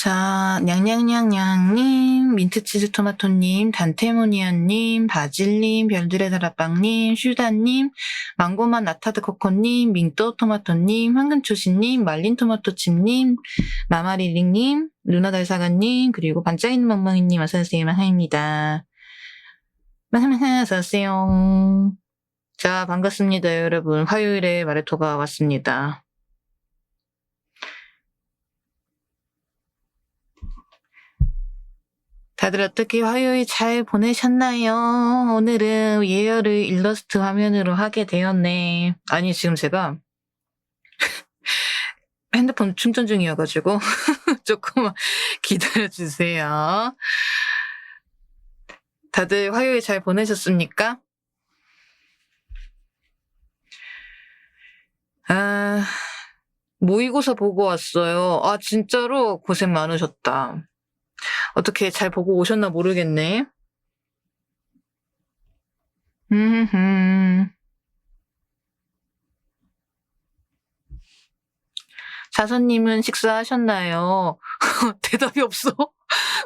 자, 냥냥냥냥님, 민트치즈 토마토님, 단테모니아님, 바질님, 별들의 다락방님, 슈다님, 망고맛 나타드 코코님, 민또 토마토님, 황금초시님, 말린 토마토칩님, 마마리링님, 루나달사가님, 그리고 반짝이는 멍멍이님 어서오세요. 하입니다. 어서오세요. 자, 반갑습니다, 여러분. 화요일에 마레토가 왔습니다. 다들 어떻게 화요일 잘 보내셨나요? 오늘은 예열을 일러스트 화면으로 하게 되었네. 아니, 지금 제가 핸드폰 충전 중이어가지고 조금만 기다려주세요. 다들 화요일 잘 보내셨습니까? 모의고사 보고 왔어요. 진짜로 고생 많으셨다. 어떻게 잘 보고 오셨나 모르겠네. 사선님은 식사하셨나요? 대답이 없어.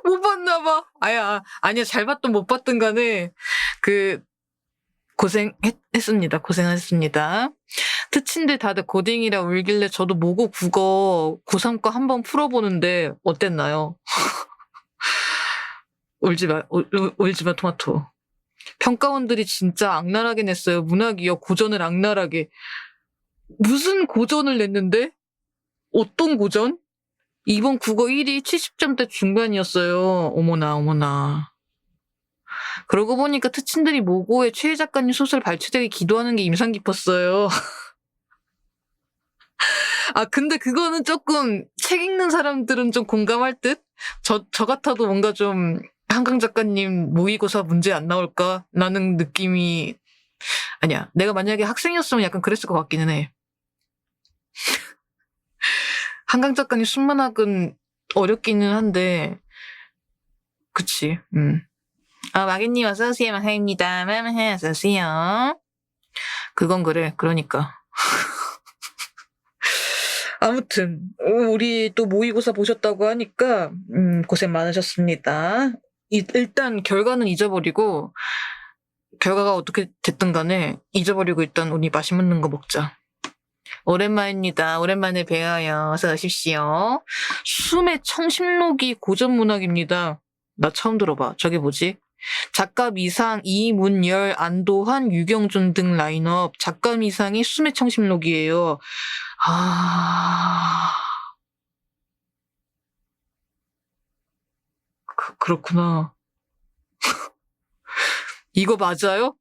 못 봤나봐. 아니야, 잘 봤든 못 봤든 간에, 고생했습니다. 고생하셨습니다. 특친들 다들 고딩이라 울길래 저도 모고 국어 고3 거 한번 풀어보는데, 어땠나요? 울지마, 토마토. 평가원들이 진짜 악랄하게 냈어요. 문학이요. 고전을 악랄하게. 무슨 고전을 냈는데? 어떤 고전? 이번 국어 1위 70점대 중반이었어요. 어머나. 그러고 보니까 특친들이 모고에 최애 작가님 소설 발췌되게 기도하는 게 인상 깊었어요. 근데 그거는 조금 책 읽는 사람들은 좀 공감할 듯? 저 같아도 뭔가 좀 한강 작가님 모의고사 문제 안 나올까? 라는 느낌이, 아니야. 내가 만약에 학생이었으면 약간 그랬을 것 같기는 해. 한강 작가님 순문학은 어렵기는 한데, 그치. 마개님 어서오세요. 마하입니다. 어서오세요. 그건 그래. 그러니까. 아무튼 우리 또 모의고사 보셨다고 하니까 고생 많으셨습니다. 일단 결과는 잊어버리고, 결과가 어떻게 됐든 간에 잊어버리고 일단 우리 맛있는 거 먹자. 오랜만입니다. 오랜만에 뵈어요. 어서 오십시오. 숨의 청심록이 고전문학입니다. 나 처음 들어봐. 저게 뭐지? 작가 미상, 이문열, 안도환, 유경준 등 라인업. 작가 미상이 숨의 청심록이에요. 그렇구나. 이거 맞아요?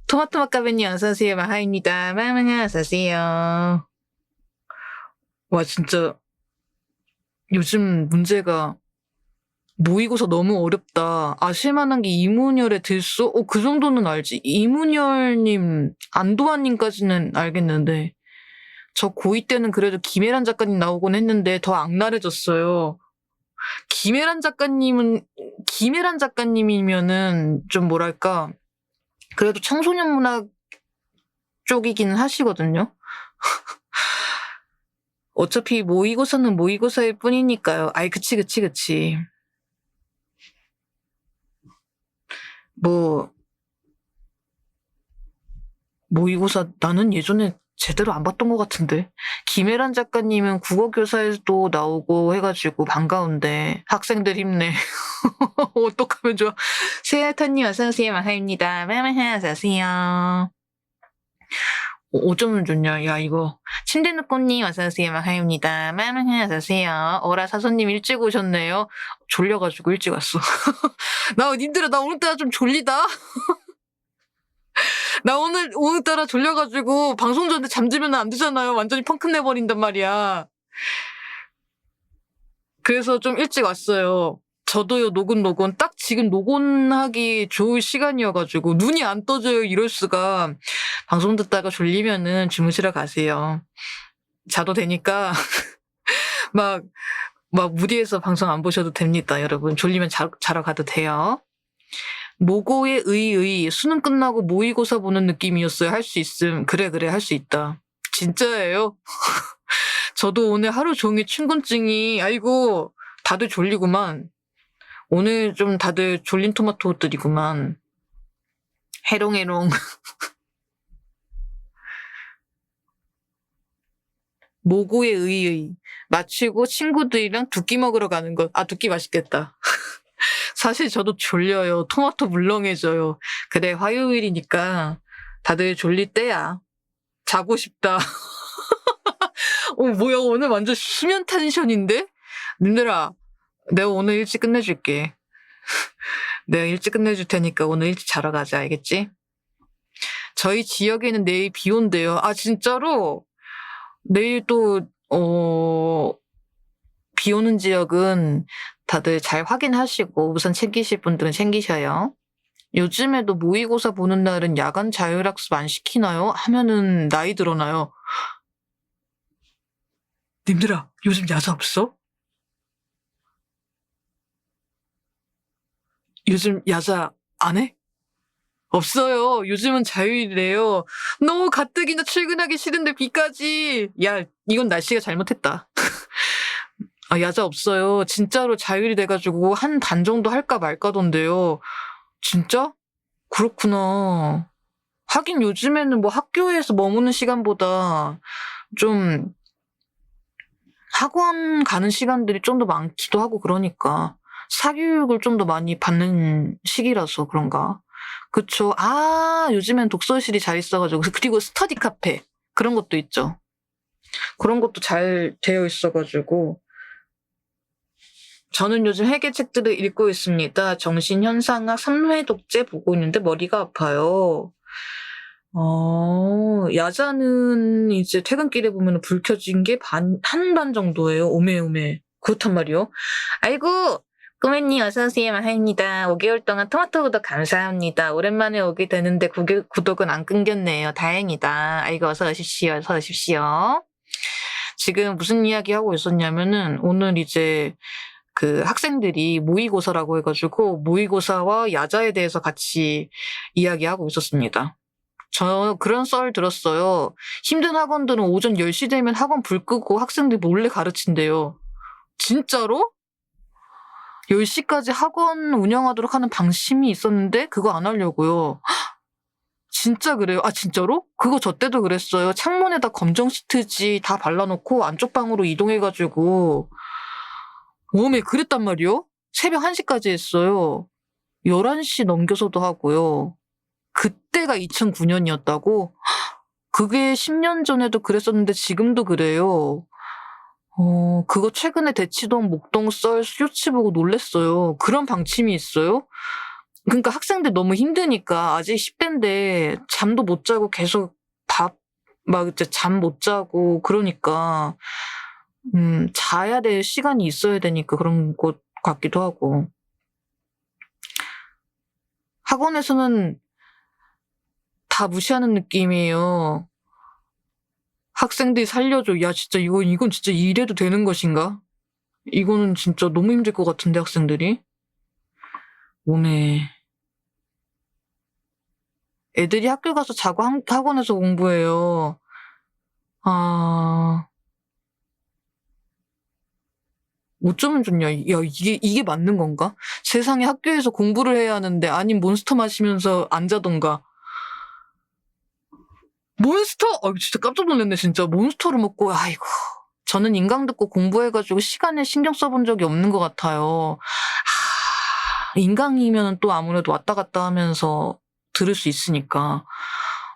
토마토 마카베님 어서오세요. 마하입니다. 어서오세요. 와, 진짜 요즘 문제가 모의고사 너무 어렵다. 아실만한 게 이문열의 들소? 그 정도는 알지. 이문열님, 안도환님까지는 알겠는데, 저 고2 때는 그래도 김혜란 작가님 나오곤 했는데 더 악랄해졌어요. 김혜란 작가님이면은 좀 뭐랄까, 그래도 청소년 문학 쪽이기는 하시거든요. 어차피 모의고사는 모의고사일 뿐이니까요. 그치. 모의고사 나는 예전에 제대로 안 봤던 것 같은데. 김혜란 작가님은 국어교사에도 나오고 해가지고 반가운데 학생들 힘내. 어떡하면 좋아. 세아타님 어서오세요. 마하입니다. 어서오세요. 어쩌면 좋냐. 야, 이거. 침대누꼬님 어서오세요. 마하입니다. 어서오세요. 어라 사선님 일찍 오셨네요. 졸려가지고 일찍 왔어. 님들아, 나 오늘따라 좀 졸리다. 나 오늘따라 졸려가지고 방송 전에 잠들면 안 되잖아요. 완전히 펑크 내버린단 말이야. 그래서 좀 일찍 왔어요. 저도요, 노곤노곤. 딱 지금 노곤하기 좋을 시간이어가지고 눈이 안 떠져요. 이럴 수가. 방송 듣다가 졸리면은 주무시러 가세요. 자도 되니까 막 무리해서 방송 안 보셔도 됩니다, 여러분. 졸리면 자러 가도 돼요. 모고의 수능 끝나고 모의고사 보는 느낌이었어요. 할 수 있음. 그래, 할 수 있다. 진짜예요? 저도 오늘 하루 종일 친곤증이, 아이고, 다들 졸리구만. 오늘 좀 다들 졸린 토마토들이구만. 해롱해롱. 모고에 의의. 마치고 친구들이랑 두끼 먹으러 가는 것. 아, 두끼 맛있겠다. 사실 저도 졸려요. 토마토 물렁해져요. 그래, 화요일이니까 다들 졸릴 때야. 자고 싶다. 뭐야, 오늘 완전 수면 텐션인데? 님들아, 내가 오늘 일찍 끝내줄게. 내가 일찍 끝내줄 테니까 오늘 일찍 자러 가자, 알겠지? 저희 지역에는 내일 비 온대요. 아, 진짜로? 내일 또, 비 오는 지역은 다들 잘 확인하시고 우선 챙기실 분들은 챙기셔요. 요즘에도 모의고사 보는 날은 야간 자율학습 안 시키나요? 하면은 나이 들어나요. 님들아, 요즘 야자 없어? 요즘 야자 안 해? 없어요. 요즘은 자율이래요. 너무 가뜩이나 출근하기 싫은데 비까지. 야, 이건 날씨가 잘못했다. 아, 야자 없어요. 진짜로 자율이 돼가지고 한 반 정도 할까 말까던데요. 진짜? 그렇구나. 하긴 요즘에는 뭐 학교에서 머무는 시간보다 좀 학원 가는 시간들이 좀 더 많기도 하고 그러니까 사교육을 좀 더 많이 받는 시기라서 그런가. 그쵸. 아, 요즘엔 독서실이 잘 있어가지고. 그리고 스터디 카페. 그런 것도 있죠. 그런 것도 잘 되어 있어가지고. 저는 요즘 회계책들을 읽고 있습니다. 정신현상학 3회 독재 보고 있는데 머리가 아파요. 야자는 이제 퇴근길에 보면 불 켜진 게 한 반 정도예요. 오메오메. 그렇단 말이요. 아이고, 꾸매님 어서오세요. 마하입니다. 5개월 동안 토마토 구독 감사합니다. 오랜만에 오게 되는데 구독은 안 끊겼네요. 다행이다. 아이고, 어서 오십시오. 어서 오십시오. 지금 무슨 이야기 하고 있었냐면은 오늘 이제 그 학생들이 모의고사라고 해가지고 모의고사와 야자에 대해서 같이 이야기하고 있었습니다. 저 그런 썰 들었어요. 힘든 학원들은 오전 10시 되면 학원 불 끄고 학생들 몰래 가르친대요. 진짜로? 10시까지 학원 운영하도록 하는 방침이 있었는데 그거 안 하려고요. 진짜 그래요? 아, 진짜로? 그거 저 때도 그랬어요. 창문에다 검정 시트지 다 발라놓고 안쪽 방으로 이동해가지고 웜에 그랬단 말이요? 새벽 1시까지 했어요. 11시 넘겨서도 하고요. 그때가 2009년이었다고? 그게 10년 전에도 그랬었는데 지금도 그래요. 그거 최근에 대치동 목동 썰 쇼츠 보고 놀랬어요. 그런 방침이 있어요? 그러니까 학생들 너무 힘드니까 아직 10대인데 잠도 못 자고 계속 막 이제 잠 못 자고 그러니까 자야 될 시간이 있어야 되니까 그런 것 같기도 하고. 학원에서는 다 무시하는 느낌이에요. 학생들이 살려줘. 야, 진짜 이건 진짜 이래도 되는 것인가? 이거는 진짜 너무 힘들 것 같은데, 학생들이. 오메. 애들이 학교 가서 자고 학원에서 공부해요. 아, 어쩌면 좋냐. 야, 이게 맞는 건가? 세상에 학교에서 공부를 해야 하는데, 아님 몬스터 마시면서 안 자던가. 몬스터? 진짜 깜짝 놀랐네, 진짜. 몬스터를 먹고, 아이고. 저는 인강 듣고 공부해가지고 시간에 신경 써본 적이 없는 것 같아요. 인강이면 또 아무래도 왔다 갔다 하면서 들을 수 있으니까.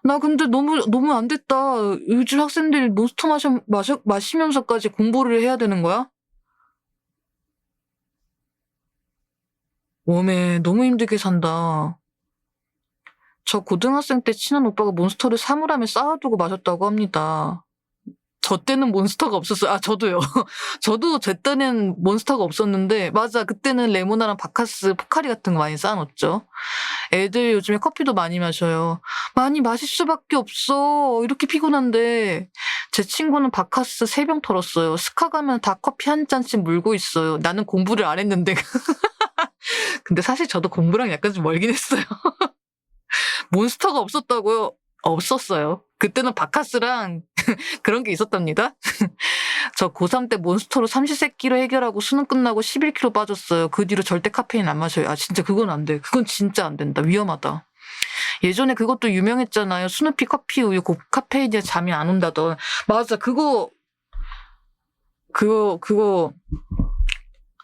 나 근데 너무 안 됐다. 요즘 학생들이 몬스터 마시면서까지 공부를 해야 되는 거야? 웜에 너무 힘들게 산다. 저 고등학생 때 친한 오빠가 몬스터를 사물함에 쌓아두고 마셨다고 합니다. 저 때는 몬스터가 없었어요. 아, 저도요. 저도 제 때는 몬스터가 없었는데, 맞아. 그때는 레모나랑 바카스, 포카리 같은 거 많이 쌓아놓죠. 애들 요즘에 커피도 많이 마셔요. 많이 마실 수밖에 없어. 이렇게 피곤한데. 제 친구는 바카스 3병 털었어요. 스카 가면 다 커피 한 잔씩 물고 있어요. 나는 공부를 안 했는데. 근데 사실 저도 공부랑 약간 좀 멀긴 했어요. 몬스터가 없었다고요? 없었어요. 그때는 바카스랑 그런 게 있었답니다. 저 고3 때 몬스터로 삼시세끼로 해결하고 수능 끝나고 11kg 빠졌어요. 그 뒤로 절대 카페인 안 마셔요. 아, 진짜 그건 안 돼. 그건 진짜 안 된다. 위험하다. 예전에 그것도 유명했잖아요. 스누피 커피 우유 고카페인에 잠이 안 온다던. 맞아. 그거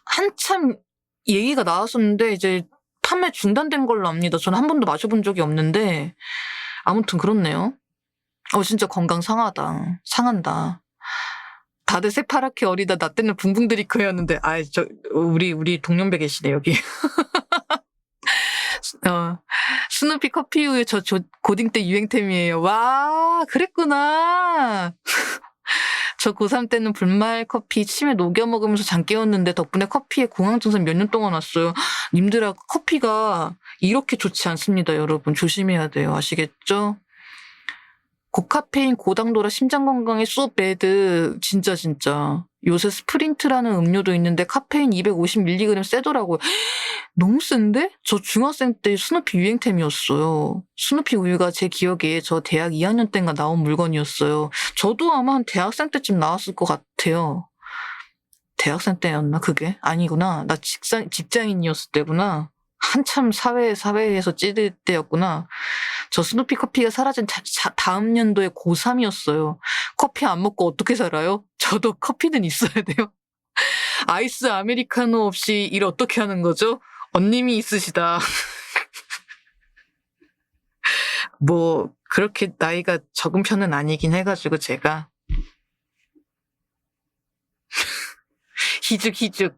한참 얘기가 나왔었는데 이제 판매 중단된 걸로 압니다. 저는 한 번도 마셔본 적이 없는데 아무튼 그렇네요. 진짜 건강 상한다. 다들 새파랗게 어리다. 나 때는 붕붕 드리커였는데 우리 동년배 계시네 여기. 스누피 커피 우유 저 고딩 때 유행템이에요. 와, 그랬구나. 저 고3 때는 불말 커피 침에 녹여 먹으면서 잠 깨웠는데 덕분에 커피에 공황 증상 몇 년 동안 왔어요. 님들아, 커피가 이렇게 좋지 않습니다, 여러분. 조심해야 돼요. 아시겠죠? 고카페인 고당도라 심장 건강에 쏘 배드. 진짜. 요새 스프린트라는 음료도 있는데 카페인 250mg 세더라고요. 너무 센데? 저 중학생 때 스누피 유행템이었어요. 스누피 우유가 제 기억에 저 대학 2학년 때인가 나온 물건이었어요. 저도 아마 한 대학생 때쯤 나왔을 것 같아요. 대학생 때였나 그게? 아니구나. 나 직장인이었을 때구나. 한참 사회에서 찌들 때였구나. 저 스누피 커피가 사라진 다음 년도에 고3이었어요. 커피 안 먹고 어떻게 살아요? 저도 커피는 있어야 돼요. 아이스 아메리카노 없이 일 어떻게 하는 거죠? 언님이 있으시다. 뭐 그렇게 나이가 적은 편은 아니긴 해가지고 제가 희죽.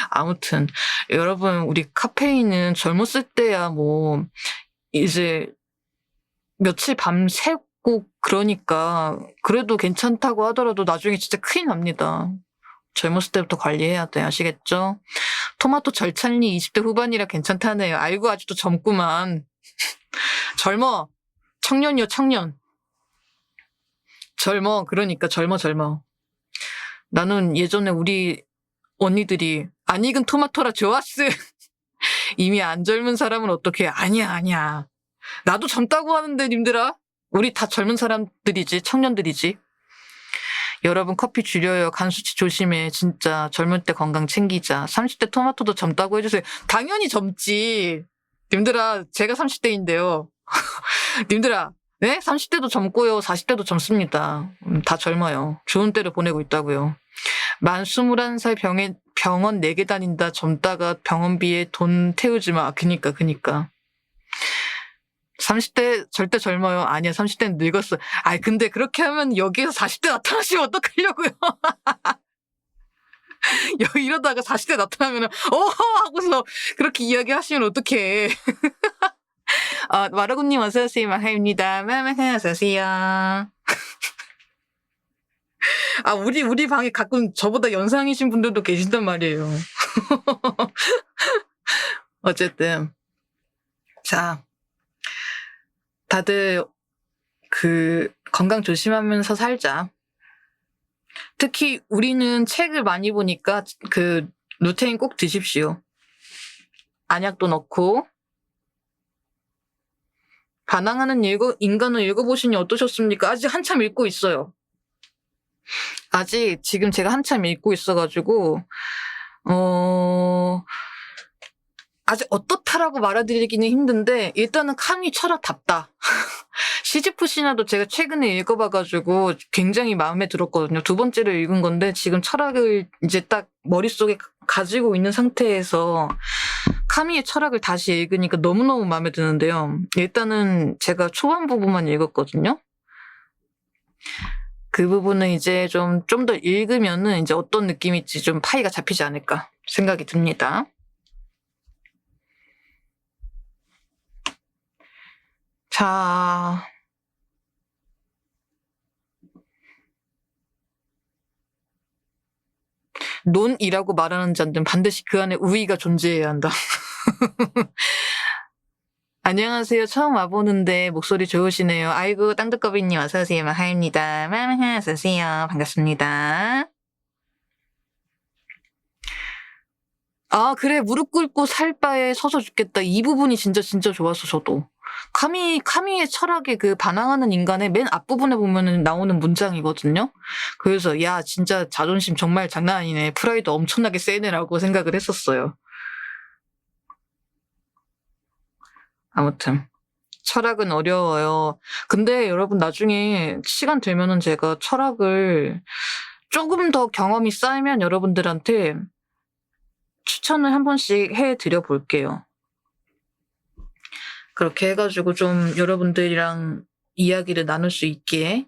아무튼 여러분, 우리 카페인은 젊었을 때야 뭐 이제 며칠 밤 새고 그러니까 그래도 괜찮다고 하더라도 나중에 진짜 큰일 납니다. 젊었을 때부터 관리해야 돼. 아시겠죠? 토마토 절찬리 20대 후반이라 괜찮다네요. 아이고, 아직도 젊구만. 젊어. 청년이요, 청년. 젊어. 그러니까 젊어. 나는 예전에 우리 언니들이 안 익은 토마토라 좋았어. 이미 안 젊은 사람은 어떻게? 아니야. 나도 젊다고 하는데 님들아. 우리 다 젊은 사람들이지. 청년들이지. 여러분, 커피 줄여요. 간 수치 조심해. 진짜 젊을 때 건강 챙기자. 30대 토마토도 젊다고 해주세요. 당연히 젊지. 님들아, 제가 30대인데요. 님들아, 네? 30대도 젊고요. 40대도 젊습니다. 다 젊어요. 좋은 때를 보내고 있다고요. 만 21살 병원 4개 다닌다. 젊다가 병원비에 돈 태우지 마. 그니까. 30대 절대 젊어요. 아니야, 30대는 늙었어. 근데 그렇게 하면 여기에서 40대 나타나시면 어떡하려고요? 이러다가 40대 나타나면 하고서 그렇게 이야기하시면 어떡해. 마라군님 어서오세요. 마하입니다. 어서오세요. 우리 방에 가끔 저보다 연상이신 분들도 계신단 말이에요. 어쨌든. 자, 다들 건강 조심하면서 살자. 특히 우리는 책을 많이 보니까 루테인 꼭 드십시오. 안약도 넣고. 반항하는 인간을 읽어보시니 어떠셨습니까? 아직 한참 읽고 있어요. 아직 지금 제가 한참 읽고 있어가지고 아직 어떻다라고 말해드리기는 힘든데 일단은 카미 철학답다. 시지프 신화도 제가 최근에 읽어봐가지고 굉장히 마음에 들었거든요. 2번째를 읽은 건데 지금 철학을 이제 딱 머릿속에 가지고 있는 상태에서 카미의 철학을 다시 읽으니까 너무너무 마음에 드는데요. 일단은 제가 초반 부분만 읽었거든요. 그 부분은 이제 좀 더 읽으면은 이제 어떤 느낌일지 좀 파이가 잡히지 않을까 생각이 듭니다. 자. 논이라고 말하는 자들은 반드시 그 안에 우위가 존재해야 한다. 안녕하세요. 처음 와보는데 목소리 좋으시네요. 아이고, 땅두꺼비님 어서오세요. 마하입니다. 어서오세요. 반갑습니다. 아, 그래. 무릎 꿇고 살 바에 서서 죽겠다. 이 부분이 진짜 좋았어, 저도. 카미의 철학에 그 반항하는 인간의 맨 앞부분에 보면은 나오는 문장이거든요. 그래서, 야, 진짜 자존심 정말 장난 아니네. 프라이드 엄청나게 세네라고 생각을 했었어요. 아무튼. 철학은 어려워요. 근데 여러분 나중에 시간 되면은 제가 철학을 조금 더 경험이 쌓이면 여러분들한테 추천을 한 번씩 해드려 볼게요. 그렇게 해가지고 좀 여러분들이랑 이야기를 나눌 수 있게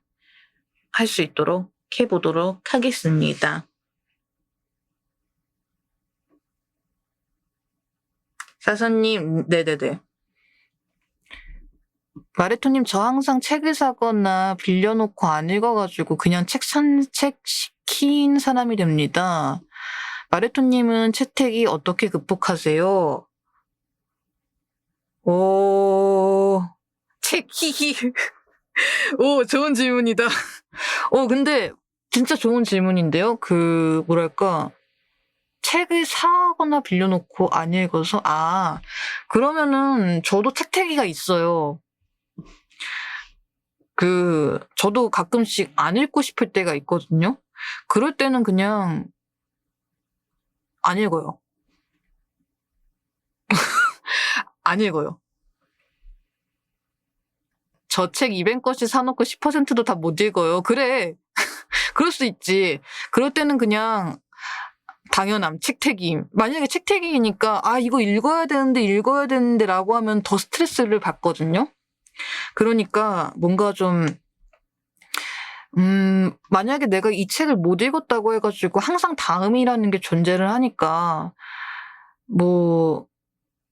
할 수 있도록 해보도록 하겠습니다. 사사님, 네네네. 마레토님, 저 항상 책을 사거나 빌려놓고 안 읽어가지고 그냥 책 시킨 사람이 됩니다. 마레토님은 채택이 어떻게 극복하세요? 책 히히. 오, 좋은 질문이다. 근데 진짜 좋은 질문인데요. 뭐랄까. 책을 사거나 빌려놓고 안 읽어서? 그러면은 저도 책태기가 있어요. 저도 가끔씩 안 읽고 싶을 때가 있거든요. 그럴 때는 그냥 안 읽어요. 안 읽어요. 저 책 200권씩 사놓고 10%도 다 못 읽어요. 그래. 그럴 수 있지. 그럴 때는 그냥 당연함, 책태기. 만약에 책태기니까 이거 읽어야 되는데 라고 하면 더 스트레스를 받거든요. 그러니까 뭔가 좀 만약에 내가 이 책을 못 읽었다고 해가지고 항상 다음이라는 게 존재를 하니까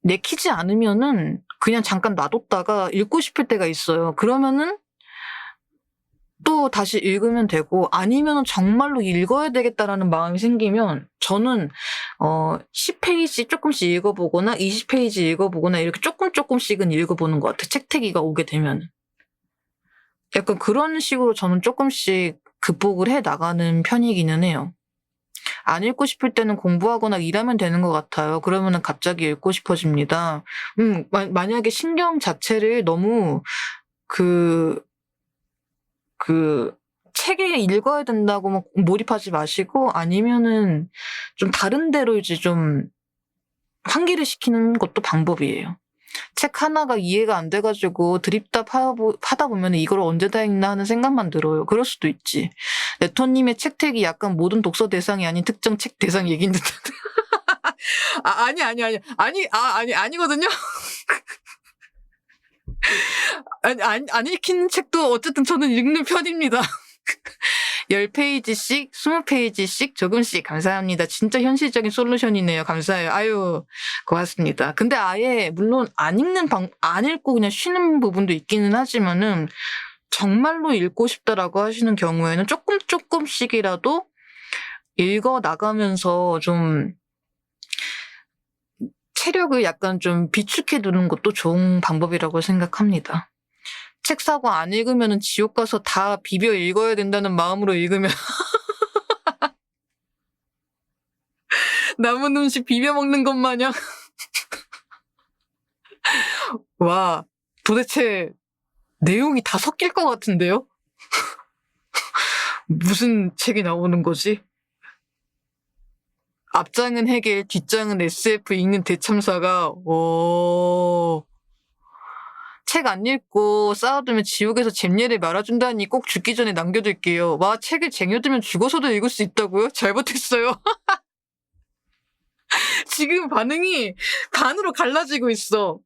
내키지 않으면은 그냥 잠깐 놔뒀다가 읽고 싶을 때가 있어요. 그러면은 또 다시 읽으면 되고, 아니면 정말로 읽어야 되겠다라는 마음이 생기면 저는 10페이지 조금씩 읽어보거나 20페이지 읽어보거나 이렇게 조금씩은 읽어보는 것 같아요. 책태기가 오게 되면. 약간 그런 식으로 저는 조금씩 극복을 해 나가는 편이기는 해요. 안 읽고 싶을 때는 공부하거나 일하면 되는 것 같아요. 그러면은 갑자기 읽고 싶어집니다. 만약에 신경 자체를 너무 책에 읽어야 된다고 막 몰입하지 마시고, 아니면은 좀 다른 데로 이제 좀 환기를 시키는 것도 방법이에요. 책 하나가 이해가 안 돼가지고 드립답 하다 보면 이걸 언제 다 읽나 하는 생각만 들어요. 그럴 수도 있지. 레토님의 책택이 약간 모든 독서 대상이 아닌 특정 책 대상 얘기인 듯. 아니거든요. 안 읽힌 책도 어쨌든 저는 읽는 편입니다. 10페이지씩, 20페이지씩 조금씩. 감사합니다. 진짜 현실적인 솔루션이네요. 감사해요. 아유, 고맙습니다. 근데 아예 물론 안 읽고 그냥 쉬는 부분도 있기는 하지만은 정말로 읽고 싶다라고 하시는 경우에는 조금씩이라도 읽어 나가면서 좀 체력을 약간 좀 비축해 두는 것도 좋은 방법이라고 생각합니다. 책 사고 안 읽으면 지옥 가서 다 비벼 읽어야 된다는 마음으로 읽으면 남은 음식 비벼 먹는 것 마냥. 와, 도대체 내용이 다 섞일 것 같은데요? 무슨 책이 나오는 거지? 앞장은 해겔, 뒷장은 SF 읽는 대참사가 책 안 읽고 쌓아두면 지옥에서 잼예를 말아준다니 꼭 죽기 전에 남겨둘게요. 와, 책을 쟁여두면 죽어서도 읽을 수 있다고요? 잘못했어요. 지금 반응이 반으로 갈라지고 있어.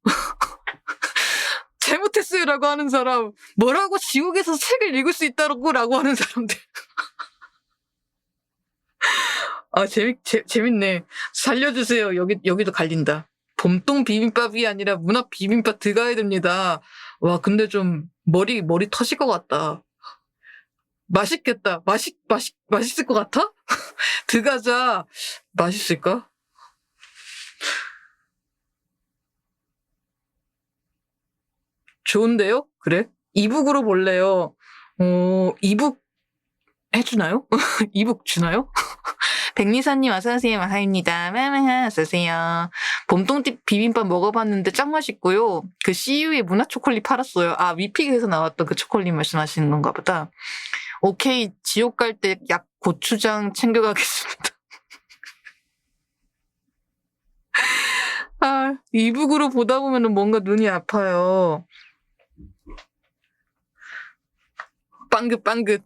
잘못했어요라고 하는 사람, 뭐라고 지옥에서 책을 읽을 수 있다고 라고 하는 사람들. 재밌네. 살려주세요. 여기도 갈린다. 봄동 비빔밥이 아니라 문학 비빔밥 들어가야 됩니다. 와, 근데 좀 머리 터질 것 같다. 맛있겠다. 맛있을 것 같아? 들어가자. 맛있을까? 좋은데요? 그래? 이북으로 볼래요. 이북 해주나요? 이북 주나요? 백리사님 어서오세요. 마하입니다. 어서오세요. 봄동띠 비빔밥 먹어봤는데 짱 맛있고요. 그 CU에 문화 초콜릿 팔았어요. 아, 위픽에서 나왔던 그 초콜릿 말씀하시는 건가 보다. 오케이, 지옥 갈 때 약 고추장 챙겨가겠습니다. 아, 이북으로 보다 보면은 뭔가 눈이 아파요. 빵긋빵긋.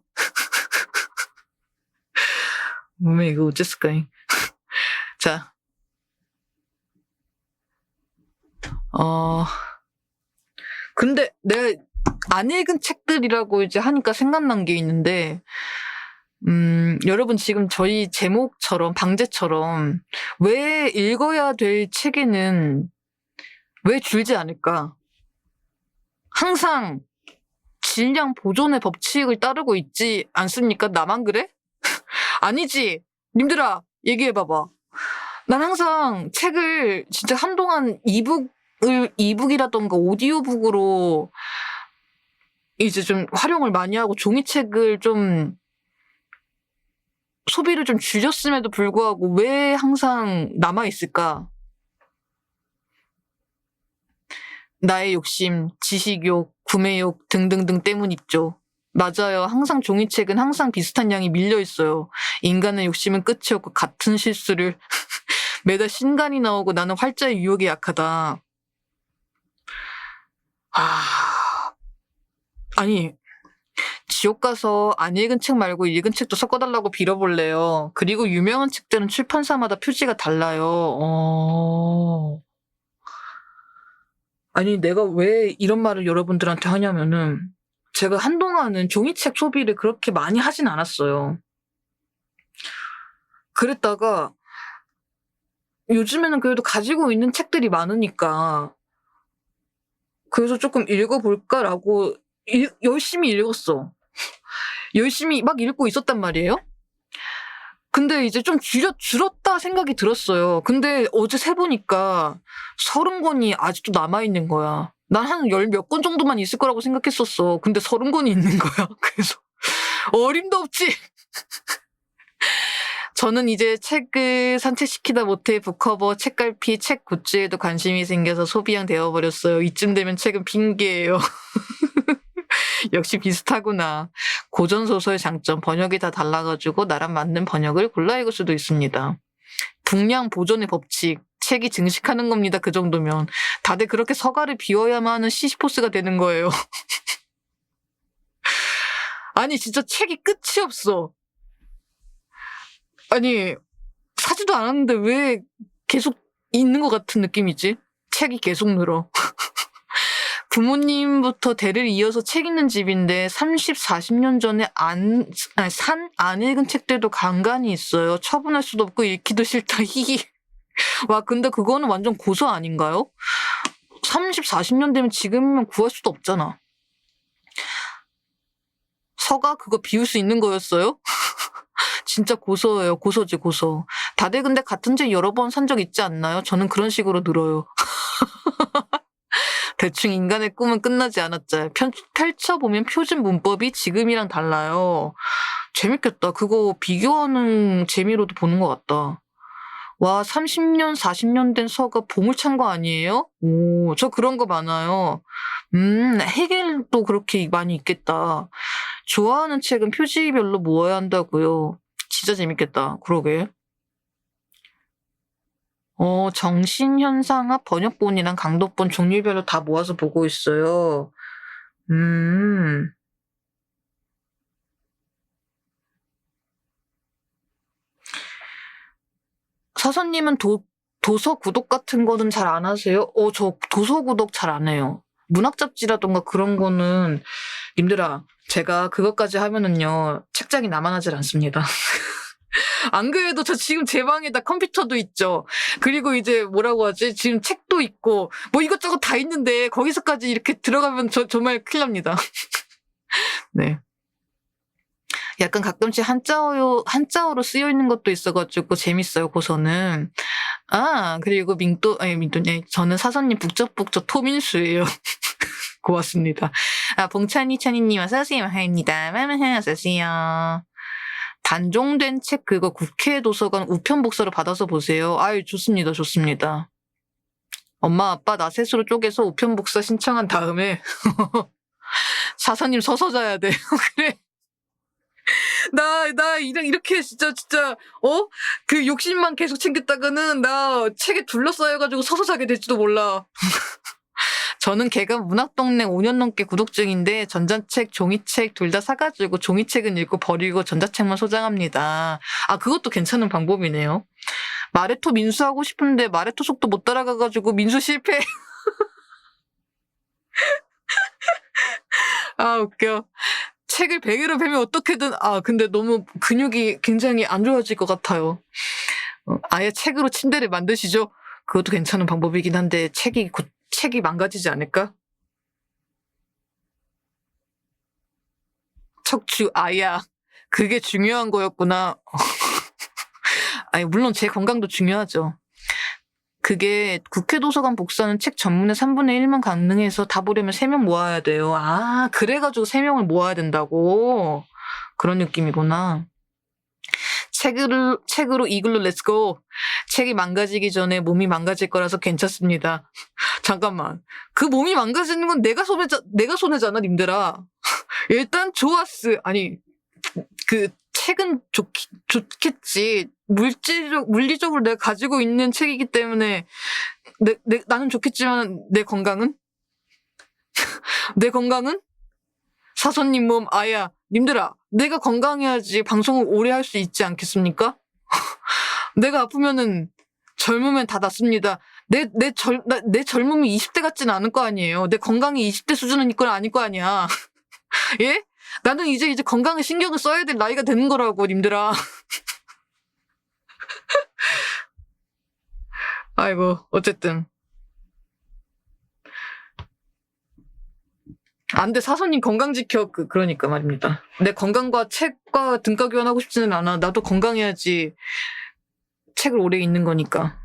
몸에 이거 어쨌을까? 자. 근데 내가 안 읽은 책들이라고 이제 하니까 생각난 게 있는데, 여러분 지금 저희 제목처럼, 방제처럼, 왜 읽어야 될 책에는 왜 줄지 않을까? 항상 질량 보존의 법칙을 따르고 있지 않습니까? 나만 그래? 아니지. 님들아, 얘기해봐봐. 난 항상 책을 진짜 한동안 이북이라던가 오디오북으로 이제 좀 활용을 많이 하고 종이책을 좀 소비를 좀 줄였음에도 불구하고 왜 항상 남아있을까? 나의 욕심, 지식욕, 구매욕 등등등 때문이죠. 맞아요. 항상 종이책은 항상 비슷한 양이 밀려있어요. 인간의 욕심은 끝이 없고 같은 실수를 매달 신간이 나오고 나는 활자의 유혹에 약하다. 아니 지옥 가서 안 읽은 책 말고 읽은 책도 섞어달라고 빌어볼래요. 그리고 유명한 책들은 출판사마다 표지가 달라요. 아니 내가 왜 이런 말을 여러분들한테 하냐면은 제가 한동안은 종이책 소비를 그렇게 많이 하진 않았어요. 그랬다가 요즘에는 그래도 가지고 있는 책들이 많으니까 그래서 조금 읽어볼까라고 열심히 읽었어. 열심히 막 읽고 있었단 말이에요. 근데 이제 좀 줄었다 생각이 들었어요. 근데 어제 세보니까 30권이 아직도 남아있는 거야. 난 한 몇 권 정도만 있을 거라고 생각했었어. 근데 30권이 있는 거야. 그래서 어림도 없지. 저는 이제 책을 산책시키다 못해 북커버, 책갈피, 책 굿즈에도 관심이 생겨서 소비양 되어버렸어요. 이쯤 되면 책은 핑계예요. 역시 비슷하구나. 고전소설의 장점, 번역이 다 달라가지고 나랑 맞는 번역을 골라 읽을 수도 있습니다. 분량 보존의 법칙, 책이 증식하는 겁니다. 그 정도면. 다들 그렇게 서가를 비워야만 하는 시시포스가 되는 거예요. 아니 진짜 책이 끝이 없어. 아니 사지도 않았는데 왜 계속 있는 것 같은 느낌이지? 책이 계속 늘어. 부모님부터 대를 이어서 책 읽는 집인데 30, 40년 전에 안 읽은 책들도 간간히 있어요. 처분할 수도 없고 읽기도 싫다. 히히. 와 근데 그거는 완전 고소 아닌가요? 30, 40년 되면 지금이면 구할 수도 없잖아. 서가 그거 비울 수 있는 거였어요? 진짜 고소예요. 고소지 고소. 다들 근데 같은 책 여러 번 산 적 있지 않나요? 저는 그런 식으로 늘어요. 대충 인간의 꿈은 끝나지 않았죠. 펼쳐보면 표준 문법이 지금이랑 달라요. 재밌겠다. 그거 비교하는 재미로도 보는 것 같다. 와 30년 40년 된 서가 보물찬 거 아니에요? 오, 저 그런 거 많아요. 해겔도 그렇게 많이 있겠다. 좋아하는 책은 표지별로 모아야 한다고요. 진짜 재밌겠다. 그러게. 정신현상학 번역본이랑 강독본 종류별로 다 모아서 보고 있어요. 사선님은 도서 구독 같은 거는 잘 안 하세요? 저 도서 구독 잘 안 해요. 문학 잡지라던가 그런 거는 님들아 제가 그것까지 하면은요 책장이 남아나질 않습니다. 안 그래도 저 지금 제 방에다 컴퓨터도 있죠. 그리고 이제 뭐라고 하지? 지금 책도 있고 뭐 이것저것 다 있는데 거기서까지 이렇게 들어가면 정말 큰일 납니다. 네. 약간 가끔씩 한자어로 쓰여 있는 것도 있어가지고 재밌어요. 고서는. 그리고 저는 사선님 북적북적 토민수예요. 고맙습니다. 봉찬이님 어서오세요. 하입니다. 어서오세요. 단종된 책 그거 국회 도서관 우편 복사로 받아서 보세요. 아유, 좋습니다. 좋습니다. 엄마, 아빠 나 셋으로 쪼개서 우편 복사 신청한 다음에 사사님 서서 자야 돼. 그래. 나 이렇게 진짜, 그 욕심만 계속 챙겼다가는 나 책에 둘러싸여가지고 서서 자게 될지도 몰라. 저는 개간 문학동네 5년 넘게 구독 중인데 전자책, 종이책 둘 다 사가지고 종이책은 읽고 버리고 전자책만 소장합니다. 아, 그것도 괜찮은 방법이네요. 마레토 민수하고 싶은데 마레토 속도 못 따라가가지고 민수 실패. 아, 웃겨. 책을 베개로 베면 어떻게든, 근데 너무 근육이 굉장히 안 좋아질 것 같아요. 아예 책으로 침대를 만드시죠? 그것도 괜찮은 방법이긴 한데, 책이 망가지지 않을까? 척추, 아야. 그게 중요한 거였구나. 아니, 물론 제 건강도 중요하죠. 그게 국회 도서관 복사는 책 전문의 3분의 1만 가능해서 다 보려면 3명 모아야 돼요. 아, 그래가지고 3명을 모아야 된다고? 그런 느낌이구나. 책으로 이글루 렛츠고. 책이 망가지기 전에 몸이 망가질 거라서 괜찮습니다. 잠깐만. 그 몸이 망가지는 건 내가 손해잖아, 님들아. 일단 좋았어. 아니, 그 책은 좋겠지. 물리적으로 내가 가지고 있는 책이기 때문에 나는 좋겠지만 내 건강은? 내 건강은? 사선님 몸, 아야. 님들아, 내가 건강해야지 방송을 오래 할 수 있지 않겠습니까? 내가 아프면은 젊으면 다 낫습니다. 내 젊음이 20대 같지는 않을 거 아니에요. 내 건강이 20대 수준은 있거나 아닐 거 아니야. 예? 나는 이제 건강에 신경을 써야 될 나이가 되는 거라고, 님들아. 아이고, 어쨌든. 안 돼, 사선님 건강 지켜. 그러니까 말입니다. 내 건강과 책과 등가 교환하고 싶지는 않아. 나도 건강해야지 책을 오래 읽는 거니까.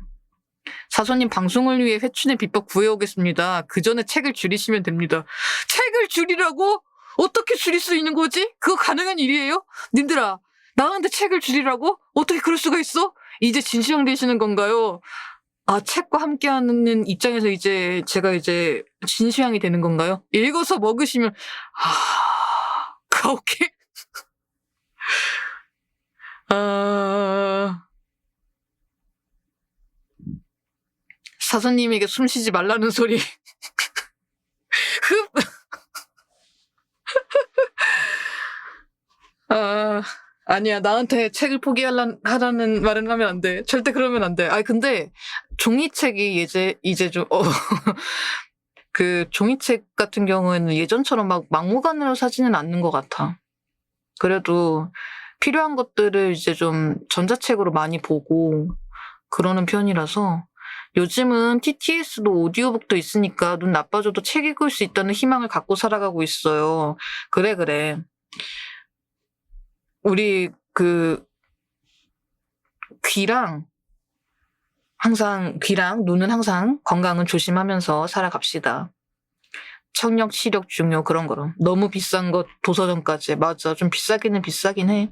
사선님 방송을 위해 회춘의 비법 구해오겠습니다. 그 전에 책을 줄이시면 됩니다. 책을 줄이라고? 어떻게 줄일 수 있는 거지? 그거 가능한 일이에요? 님들아, 나한테 책을 줄이라고? 어떻게 그럴 수가 있어? 이제 진시황 되시는 건가요? 아, 책과 함께하는 입장에서 제가 진시황이 되는 건가요? 읽어서 먹으시면, 오케이. 사선님에게 숨 쉬지 말라는 소리. 흡! 아니야, 나한테 책을 포기하라는 말은 하면 안 돼. 절대 그러면 안 돼. 근데 종이책이 이제 좀, 그 종이책 같은 경우에는 예전처럼 막 막무가내로 사지는 않는 것 같아. 그래도 필요한 것들을 이제 좀 전자책으로 많이 보고 그러는 편이라서 요즘은 TTS도 오디오북도 있으니까 눈 나빠져도 책 읽을 수 있다는 희망을 갖고 살아가고 있어요. 그래. 우리 귀랑 눈은 항상 건강은 조심하면서 살아갑시다. 청력, 시력 중요 그런 거로. 너무 비싼 것 도서점까지. 맞아. 좀 비싸기는 비싸긴 해.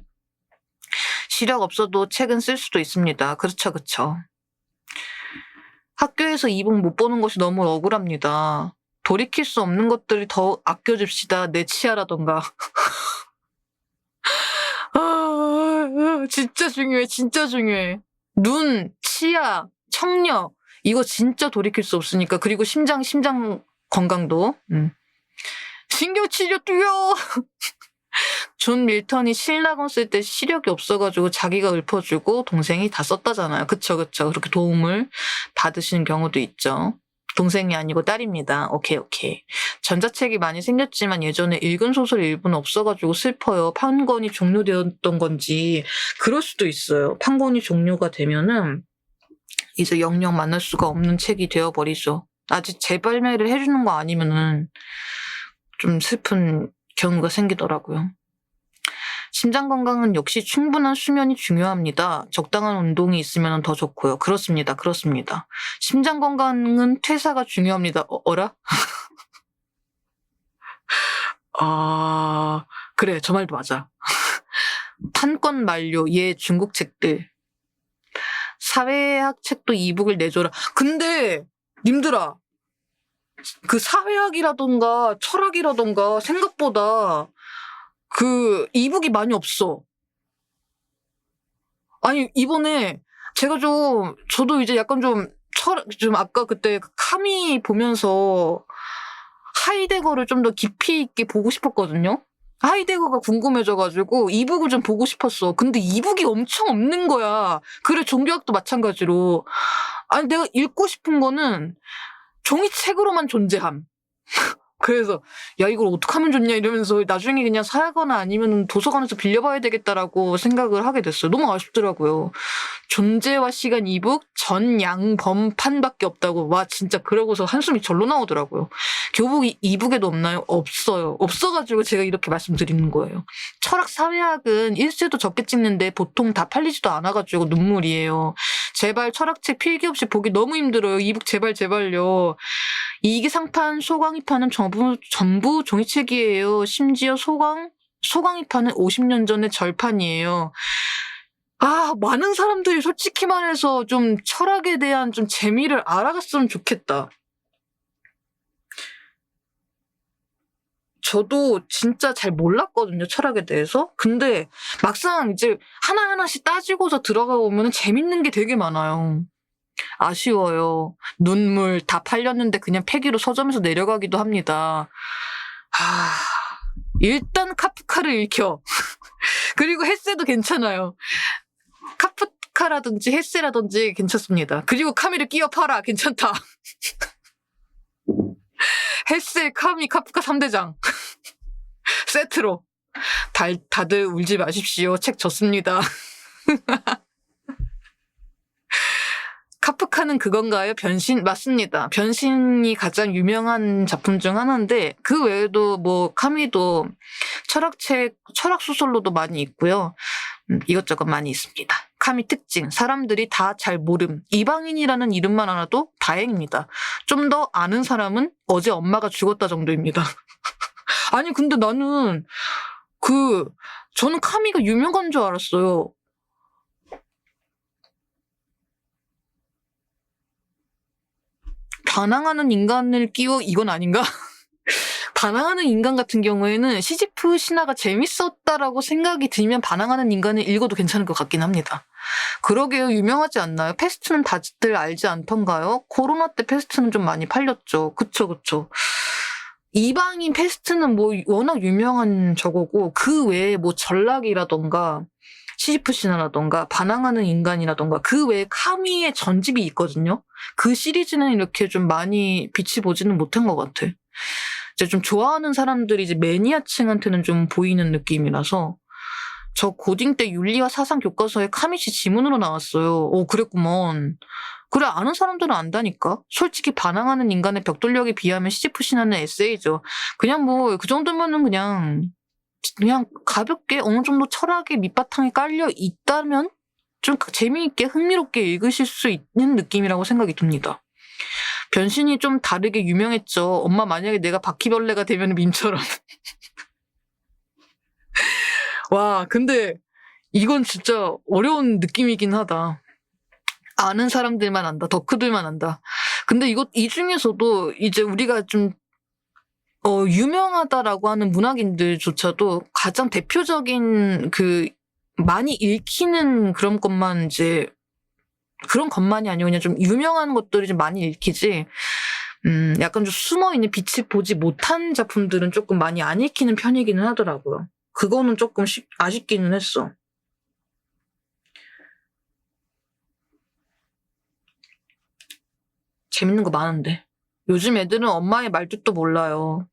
시력 없어도 책은 쓸 수도 있습니다. 그렇죠. 학교에서 이북 못 보는 것이 너무 억울합니다. 돌이킬 수 없는 것들이 더 아껴줍시다. 내 치아라던가. 진짜 중요해. 눈, 치아, 청력 이거 진짜 돌이킬 수 없으니까. 그리고 심장 건강도. 신경치료 뛰어. 존 밀턴이 신라곤 쓸 때 시력이 없어가지고 자기가 읊어주고 동생이 다 썼다잖아요. 그쵸. 그렇게 도움을 받으시는 경우도 있죠. 동생이 아니고 딸입니다. 오케이. 전자책이 많이 생겼지만 예전에 읽은 소설 일부는 없어가지고 슬퍼요. 판권이 종료되었던 건지. 그럴 수도 있어요. 판권이 종료가 되면은 이제 영영 만날 수가 없는 책이 되어버리죠. 아직 재발매를 해주는 거 아니면은 좀 슬픈 경우가 생기더라고요. 심장 건강은 역시 충분한 수면이 중요합니다. 적당한 운동이 있으면 더 좋고요. 그렇습니다. 심장 건강은 퇴사가 중요합니다. 어라? 그래, 저 말도 맞아. 판권 만료, 예, 중국 책들. 사회학 책도 이북을 내줘라. 근데 님들아, 그 사회학이라던가 철학이라던가 생각보다 그 이북이 많이 없어. 아니 이번에 제가 저도 이제 약간 좀 아까 그때 카미 보면서 하이데거를 좀 더 깊이 있게 보고 싶었거든요. 하이데거가 궁금해져가지고 이북을 좀 보고 싶었어. 근데 이북이 엄청 없는 거야. 그래, 종교학도 마찬가지로. 아니 내가 읽고 싶은 거는 종이책으로만 존재함. 그래서 야 이걸 어떻게 하면 좋냐 이러면서 나중에 그냥 사거나 아니면 도서관에서 빌려봐야 되겠다라고 생각을 하게 됐어요. 너무 아쉽더라고요. 존재와 시간 이북 전양범판밖에 없다고. 와 진짜 그러고서 한숨이 절로 나오더라고요. 교복 이북에도 없나요? 없어요. 없어가지고 제가 이렇게 말씀드리는 거예요. 철학 사회학은 일쇄도 적게 찍는데 보통 다 팔리지도 않아가지고 눈물이에요. 제발 철학책 필기 없이 보기 너무 힘들어요. 이북 제발요. 이기상판 소강이판은 전부 종이책이에요. 심지어 소강이판은 50년 전의 절판이에요. 아, 많은 사람들이 솔직히 말해서 좀 철학에 대한 좀 재미를 알아갔으면 좋겠다. 저도 진짜 잘 몰랐거든요, 철학에 대해서. 근데 막상 이제 하나하나씩 따지고서 들어가 보면 재밌는 게 되게 많아요. 아쉬워요. 눈물 다 팔렸는데 그냥 폐기로 서점에서 내려가기도 합니다. 일단 카프카를 읽혀. 그리고 헤세도 괜찮아요. 카프카라든지 헤세라든지 괜찮습니다. 그리고 카미를 끼워 팔아. 괜찮다. 헤세, 카미, 카프카 3대장. 세트로. 다들 울지 마십시오. 책 졌습니다. 카프카는 그건가요? 변신? 맞습니다. 변신이 가장 유명한 작품 중 하나인데 그 외에도 뭐 카미도 철학 소설로도 많이 있고요. 이것저것 많이 있습니다. 카미 특징, 사람들이 다 잘 모름. 이방인이라는 이름만 알아도 다행입니다. 좀 더 아는 사람은 어제 엄마가 죽었다 정도입니다. 아니 근데 저는 카미가 유명한 줄 알았어요. 반항하는 인간을 끼워 이건 아닌가? 반항하는 인간 같은 경우에는 시지프 신화가 재밌었다라고 생각이 들면 반항하는 인간을 읽어도 괜찮을 것 같긴 합니다. 그러게요. 유명하지 않나요? 패스트는 다들 알지 않던가요? 코로나 때 패스트는 좀 많이 팔렸죠. 그쵸. 이방인 패스트는 뭐 워낙 유명한 저거고 그 외에 뭐 전락이라던가 시지프 신화라던가 반항하는 인간이라던가 그 외에 카미의 전집이 있거든요. 그 시리즈는 이렇게 좀 많이 빛이 보지는 못한 것 같아. 이제 좀 좋아하는 사람들이 이제 매니아층한테는 좀 보이는 느낌이라서 저 고딩 때 윤리와 사상 교과서에 카미씨 지문으로 나왔어요. 오 그랬구먼. 그래 아는 사람들은 안다니까. 솔직히 반항하는 인간의 벽돌력에 비하면 시지프 신화는 에세이죠. 그냥 뭐 그 정도면은 그냥 가볍게 어느 정도 철학의 밑바탕이 깔려 있다면 좀 재미있게 흥미롭게 읽으실 수 있는 느낌이라고 생각이 듭니다. 변신이 좀 다르게 유명했죠. 엄마 만약에 내가 바퀴벌레가 되면 밈처럼. 와 근데 이건 진짜 어려운 느낌이긴 하다. 아는 사람들만 안다. 덕후들만 안다. 근데 이 중에서도 이제 우리가 좀 유명하다라고 하는 문학인들조차도 가장 대표적인 많이 읽히는 그런 것만이 아니고 그냥 좀 유명한 것들이 좀 많이 읽히지, 약간 좀 숨어있는 빛을 보지 못한 작품들은 조금 많이 안 읽히는 편이기는 하더라고요. 그거는 조금 아쉽기는 했어. 재밌는 거 많은데. 요즘 애들은 엄마의 말뜻도 몰라요.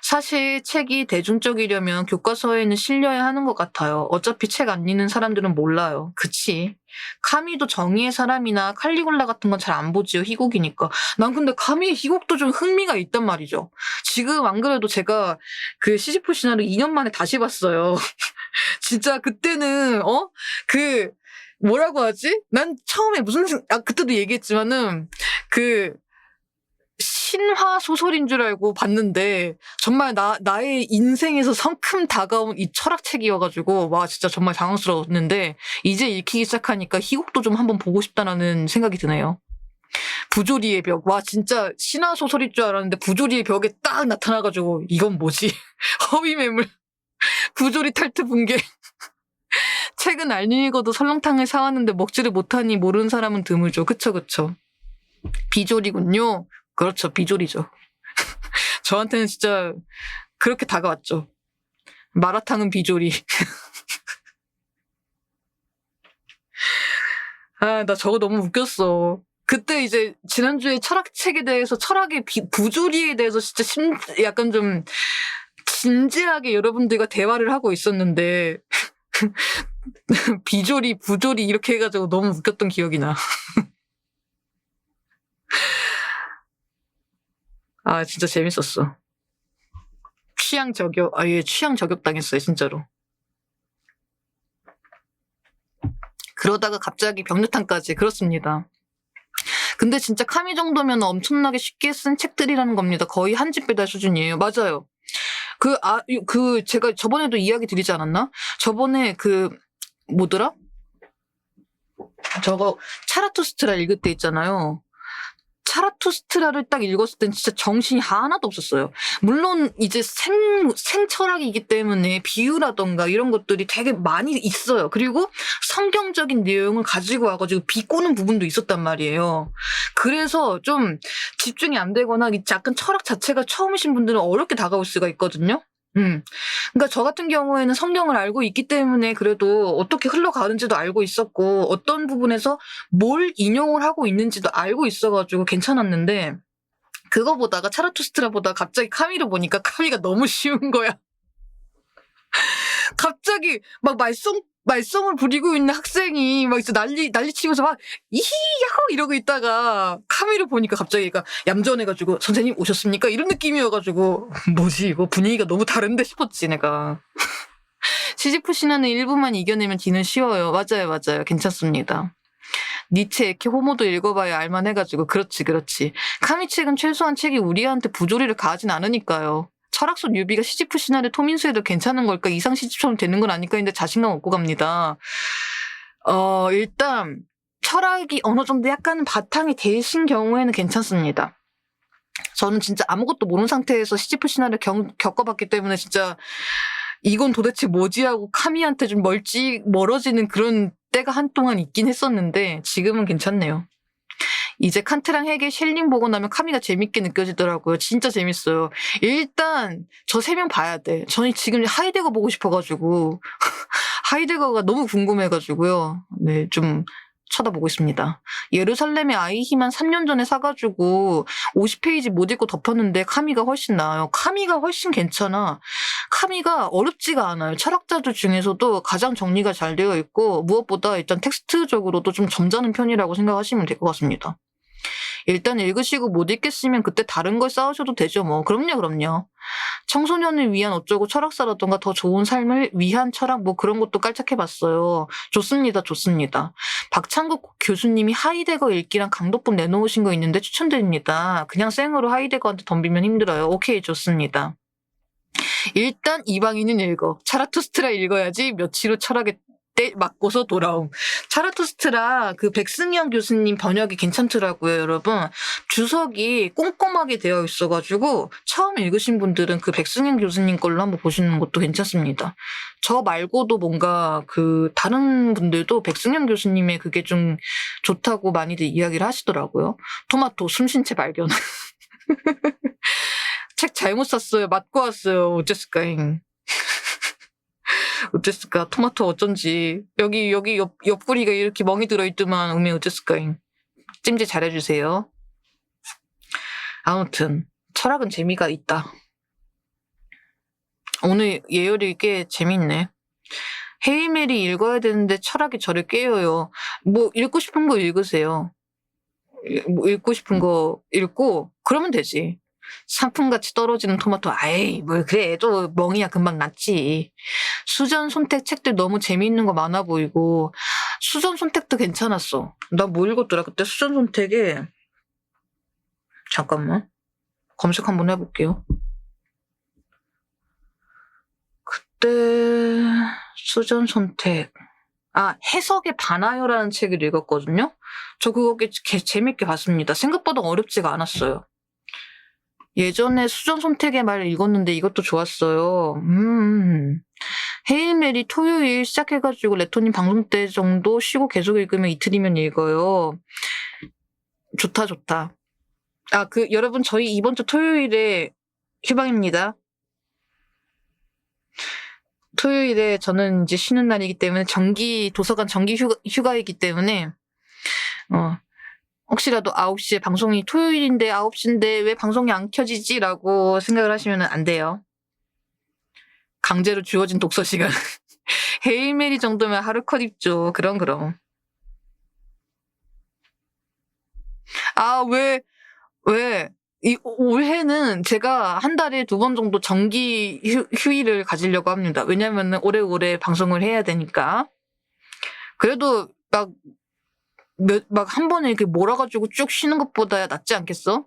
사실 책이 대중적이려면 교과서에는 실려야 하는 것 같아요. 어차피 책 안 읽는 사람들은 몰라요. 그치. 카미도 정의의 사람이나 칼리굴라 같은 건 잘 안 보지요. 희곡이니까. 난 근데 카미의 희곡도 좀 흥미가 있단 말이죠. 지금 안 그래도 제가 그 시지프 신화를 2년 만에 다시 봤어요. 진짜 그때는 뭐라고 하지? 난 처음에 그때도 얘기했지만은 신화 소설인 줄 알고 봤는데 정말 나의 인생에서 성큼 다가온 이 철학책이어가지고 와 진짜 정말 당황스러웠는데 이제 읽히기 시작하니까 희곡도 좀 한번 보고 싶다라는 생각이 드네요. 부조리의 벽. 와 진짜 신화 소설일 줄 알았는데 부조리의 벽에 딱 나타나가지고 이건 뭐지? 허위 매물. 부조리 탈트 붕괴. 책은 안 읽어도 설렁탕을 사왔는데 먹지를 못하니 모르는 사람은 드물죠. 그쵸. 비조리군요. 그렇죠. 비조리죠. 저한테는 진짜 그렇게 다가왔죠. 마라탕은 비조리. 아, 나 저거 너무 웃겼어. 그때 이제 지난주에 철학책에 대해서 철학의 부조리에 대해서 진짜 약간 좀 진지하게 여러분들과 대화를 하고 있었는데 비조리, 부조리 이렇게 해가지고 너무 웃겼던 기억이 나. 아 진짜 재밌었어. 취향 저격, 취향 저격 당했어요 진짜로. 그러다가 갑자기 병류탄까지. 그렇습니다. 근데 진짜 카미 정도면 엄청나게 쉽게 쓴 책들이라는 겁니다. 거의 한 집 배달 수준이에요. 맞아요. 제가 저번에도 이야기 드리지 않았나? 저번에 뭐더라? 저거 차라투스트라 읽을 때 있잖아요. 차라투스트라를 딱 읽었을 땐 진짜 정신이 하나도 없었어요. 물론 이제 생철학이기 때문에 비유라던가 이런 것들이 되게 많이 있어요. 그리고 성경적인 내용을 가지고 와가지고 비꼬는 부분도 있었단 말이에요. 그래서 좀 집중이 안 되거나 약간 철학 자체가 처음이신 분들은 어렵게 다가올 수가 있거든요. 그러니까 저 같은 경우에는 성경을 알고 있기 때문에 그래도 어떻게 흘러가는지도 알고 있었고 어떤 부분에서 뭘 인용을 하고 있는지도 알고 있어가지고 괜찮았는데 그거 보다가 차라투스트라 보다가 갑자기 카미를 보니까 카미가 너무 쉬운 거야. 갑자기 막 말썽을 부리고 있는 학생이 막 이제 난리치면서 막 이히 야호 이러고 있다가 카미를 보니까 갑자기 얌전해가지고 선생님 오셨습니까? 이런 느낌이어가지고 뭐지 이거 분위기가 너무 다른데 싶었지 내가. 시지프 신화는 일부만 이겨내면 뒤는 쉬워요. 맞아요. 괜찮습니다. 니체 에케 호모도 읽어봐야 알만해가지고. 그렇지. 카미 책은 최소한 책이 우리한테 부조리를 가하진 않으니까요. 철학소 뉴비가 시지프 신화를 토민수해도 괜찮은 걸까? 이상 시집처럼 되는 건 아닐까? 했는데 자신감 얻고 갑니다. 일단 철학이 어느 정도 약간 바탕이 되신 경우에는 괜찮습니다. 저는 진짜 아무것도 모르는 상태에서 시지프 신화를 겪어봤기 때문에 진짜 이건 도대체 뭐지 하고 카미한테 좀 멀어지는 그런 때가 한동안 있긴 했었는데 지금은 괜찮네요. 이제 칸트랑 헤겔, 셸링 보고 나면 카미가 재밌게 느껴지더라고요. 진짜 재밌어요. 일단 저 3명 봐야 돼. 저는 지금 하이데거 보고 싶어가지고 하이데거가 너무 궁금해가지고요. 네, 좀 쳐다보고 있습니다. 예루살렘의 아이히만 3년 전에 사가지고 50페이지 못 읽고 덮었는데 카미가 훨씬 나아요. 카미가 훨씬 괜찮아. 카미가 어렵지가 않아요. 철학자들 중에서도 가장 정리가 잘 되어 있고 무엇보다 일단 텍스트적으로도 좀 점잖은 편이라고 생각하시면 될 것 같습니다. 일단 읽으시고 못 읽겠으면 그때 다른 걸 쌓으셔도 되죠. 뭐 그럼요. 청소년을 위한 어쩌고 철학사라던가 더 좋은 삶을 위한 철학 뭐 그런 것도 깔짝해봤어요. 좋습니다. 박창국 교수님이 하이데거 읽기랑 강독본 내놓으신 거 있는데 추천드립니다. 그냥 생으로 하이데거한테 덤비면 힘들어요. 오케이, 좋습니다. 일단 이방인은 읽어. 차라투스트라 읽어야지 며칠 후 철학의 때 맞고서 돌아옴. 차라투스트라 백승현 교수님 번역이 괜찮더라고요, 여러분. 주석이 꼼꼼하게 되어 있어가지고 처음 읽으신 분들은 백승현 교수님 걸로 한번 보시는 것도 괜찮습니다. 저 말고도 뭔가 다른 분들도 백승현 교수님의 그게 좀 좋다고 많이들 이야기를 하시더라고요. 토마토 숨쉰채 발견. 책 잘못 샀어요. 맞고 왔어요. 어쨌을까? 토마토 어쩐지. 여기 옆구리가 이렇게 멍이 들어있더만, 어쨌을까잉. 찜질 잘해주세요. 아무튼, 철학은 재미가 있다. 오늘 예열이 꽤 재밌네. 헤이메리 읽어야 되는데 철학이 저를 깨워요. 뭐, 읽고 싶은 거 읽으세요. 뭐 읽고 싶은 거 읽고, 그러면 되지. 상품같이 떨어지는 토마토, 뭘 그래. 또 멍이야 금방 낫지. 수전 손택 책들 너무 재미있는 거 많아 보이고 수전 손택도 괜찮았어. 나 뭐 읽었더라 그때 수전 손택에 잠깐만. 검색 한번 해볼게요. 그때 수전 선택. 해석의 반하여라는 책을 읽었거든요. 저 그거 꽤 재밌게 봤습니다. 생각보다 어렵지가 않았어요. 예전에 수전 선택의 말을 읽었는데 이것도 좋았어요. 헤일 메리 토요일 시작해가지고 레토님 방송 때 정도 쉬고 계속 읽으면 이틀이면 읽어요. 좋다. 여러분, 저희 이번 주 토요일에 휴방입니다. 토요일에 저는 이제 쉬는 날이기 때문에 도서관 정기 휴가이기 때문에, 혹시라도 9시에 방송이 토요일인데 9시인데 왜 방송이 안 켜지지? 라고 생각을 하시면 안 돼요. 강제로 주어진 독서 시간. 헤일메리 정도면 하루 컷 입죠. 그럼. 왜? 올해는 제가 한 달에 2번 정도 정기 휴일을 가지려고 합니다. 왜냐면은 오래오래 방송을 해야 되니까. 그래도 한 번에 이렇게 몰아가지고 쭉 쉬는 것보다 낫지 않겠어?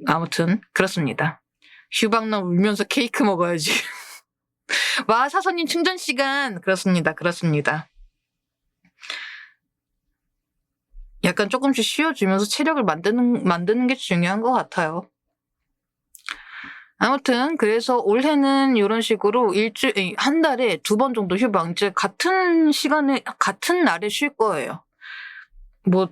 아무튼, 그렇습니다. 휴방날 울면서 케이크 먹어야지. 와, 사서님 충전 시간. 그렇습니다. 약간 조금씩 쉬어주면서 체력을 만드는 게 중요한 것 같아요. 아무튼 그래서 올해는 이런 식으로 한 달에 2번 정도 휴방, 이제 같은 시간에 같은 날에 쉴 거예요. 뭐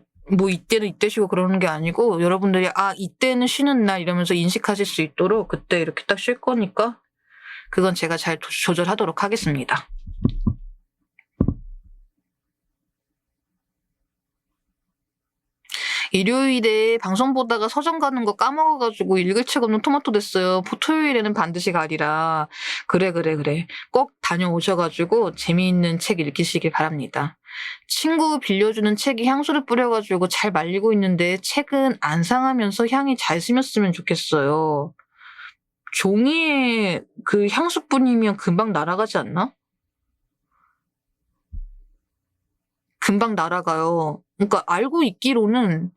이때는 이때 쉬고 그러는 게 아니고 여러분들이 이때는 쉬는 날 이러면서 인식하실 수 있도록 그때 이렇게 딱 쉴 거니까 그건 제가 잘 조절하도록 하겠습니다. 일요일에 방송 보다가 서점 가는 거 까먹어가지고 읽을 책 없는 토마토 됐어요. 토요일에는 반드시 가리라. 그래. 꼭 다녀오셔가지고 재미있는 책 읽으시길 바랍니다. 친구 빌려주는 책이 향수를 뿌려가지고 잘 말리고 있는데 책은 안 상하면서 향이 잘 스며으면 좋겠어요. 종이에 그 향수뿐이면 금방 날아가지 않나? 금방 날아가요. 그러니까 알고 있기로는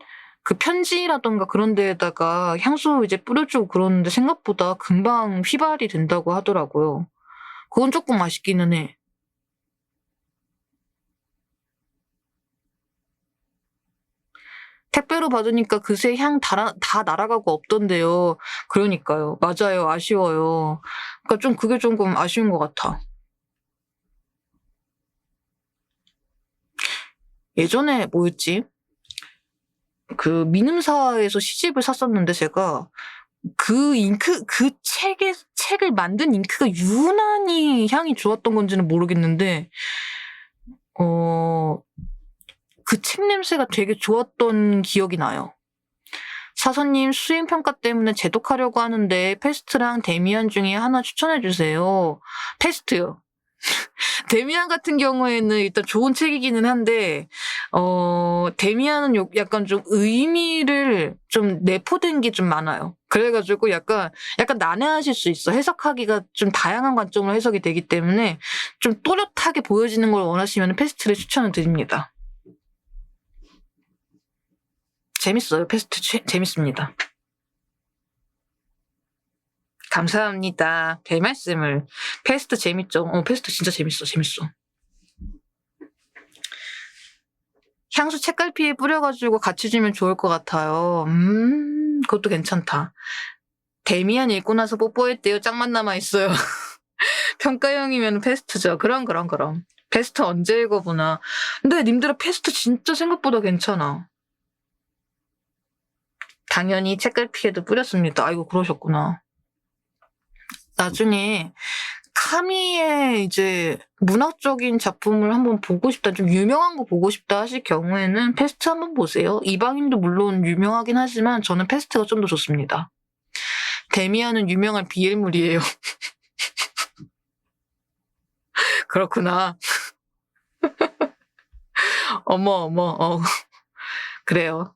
그 편지라던가 그런 데에다가 향수 이제 뿌려주고 그러는데 생각보다 금방 휘발이 된다고 하더라고요. 그건 조금 아쉽기는 해. 택배로 받으니까 그새 향 다 날아가고 없던데요. 그러니까요. 맞아요. 아쉬워요. 그러니까 그게 조금 아쉬운 것 같아. 예전에 뭐였지? 그 민음사에서 시집을 샀었는데 제가 그 책을 만든 잉크가 유난히 향이 좋았던 건지는 모르겠는데, 그 책 냄새가 되게 좋았던 기억이 나요. 사서님 수행평가 때문에 재독하려고 하는데 페스트랑 데미안 중에 하나 추천해주세요. 페스트요. 데미안 같은 경우에는 일단 좋은 책이기는 한데, 데미안은 약간 좀 의미를 좀 내포된 게 좀 많아요. 그래가지고 약간 난해하실 수 있어. 해석하기가 좀 다양한 관점으로 해석이 되기 때문에 좀 또렷하게 보여지는 걸 원하시면 페스트를 추천을 드립니다. 재밌어요. 페스트 재밌습니다. 감사합니다. 별 말씀을. 페스트 재밌죠? 페스트 진짜 재밌어. 향수 책갈피에 뿌려가지고 같이 주면 좋을 것 같아요. 그것도 괜찮다. 데미안 읽고 나서 뽀뽀했대요. 짝만 남아있어요. 평가형이면 페스트죠. 그럼. 페스트 언제 읽어보나. 근데 님들아, 페스트 진짜 생각보다 괜찮아. 당연히 책갈피에도 뿌렸습니다. 아이고, 그러셨구나. 나중에 카미의 이제 문학적인 작품을 한번 보고 싶다, 좀 유명한 거 보고 싶다 하실 경우에는 페스트 한번 보세요. 이방인도 물론 유명하긴 하지만 저는 페스트가 좀 더 좋습니다. 데미안은 유명한 BL물이에요. 그렇구나. 어머. 그래요.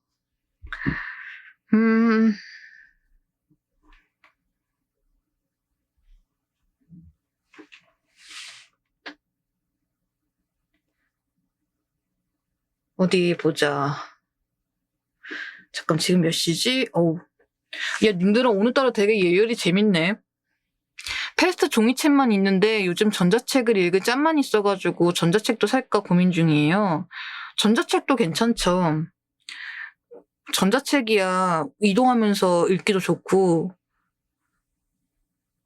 어디 보자. 잠깐, 지금 몇 시지? 야, 님들은 오늘따라 되게 예열이 재밌네. 패스트 종이책만 있는데 요즘 전자책을 읽을 짬만 있어가지고 전자책도 살까 고민 중이에요. 전자책도 괜찮죠. 전자책이야 이동하면서 읽기도 좋고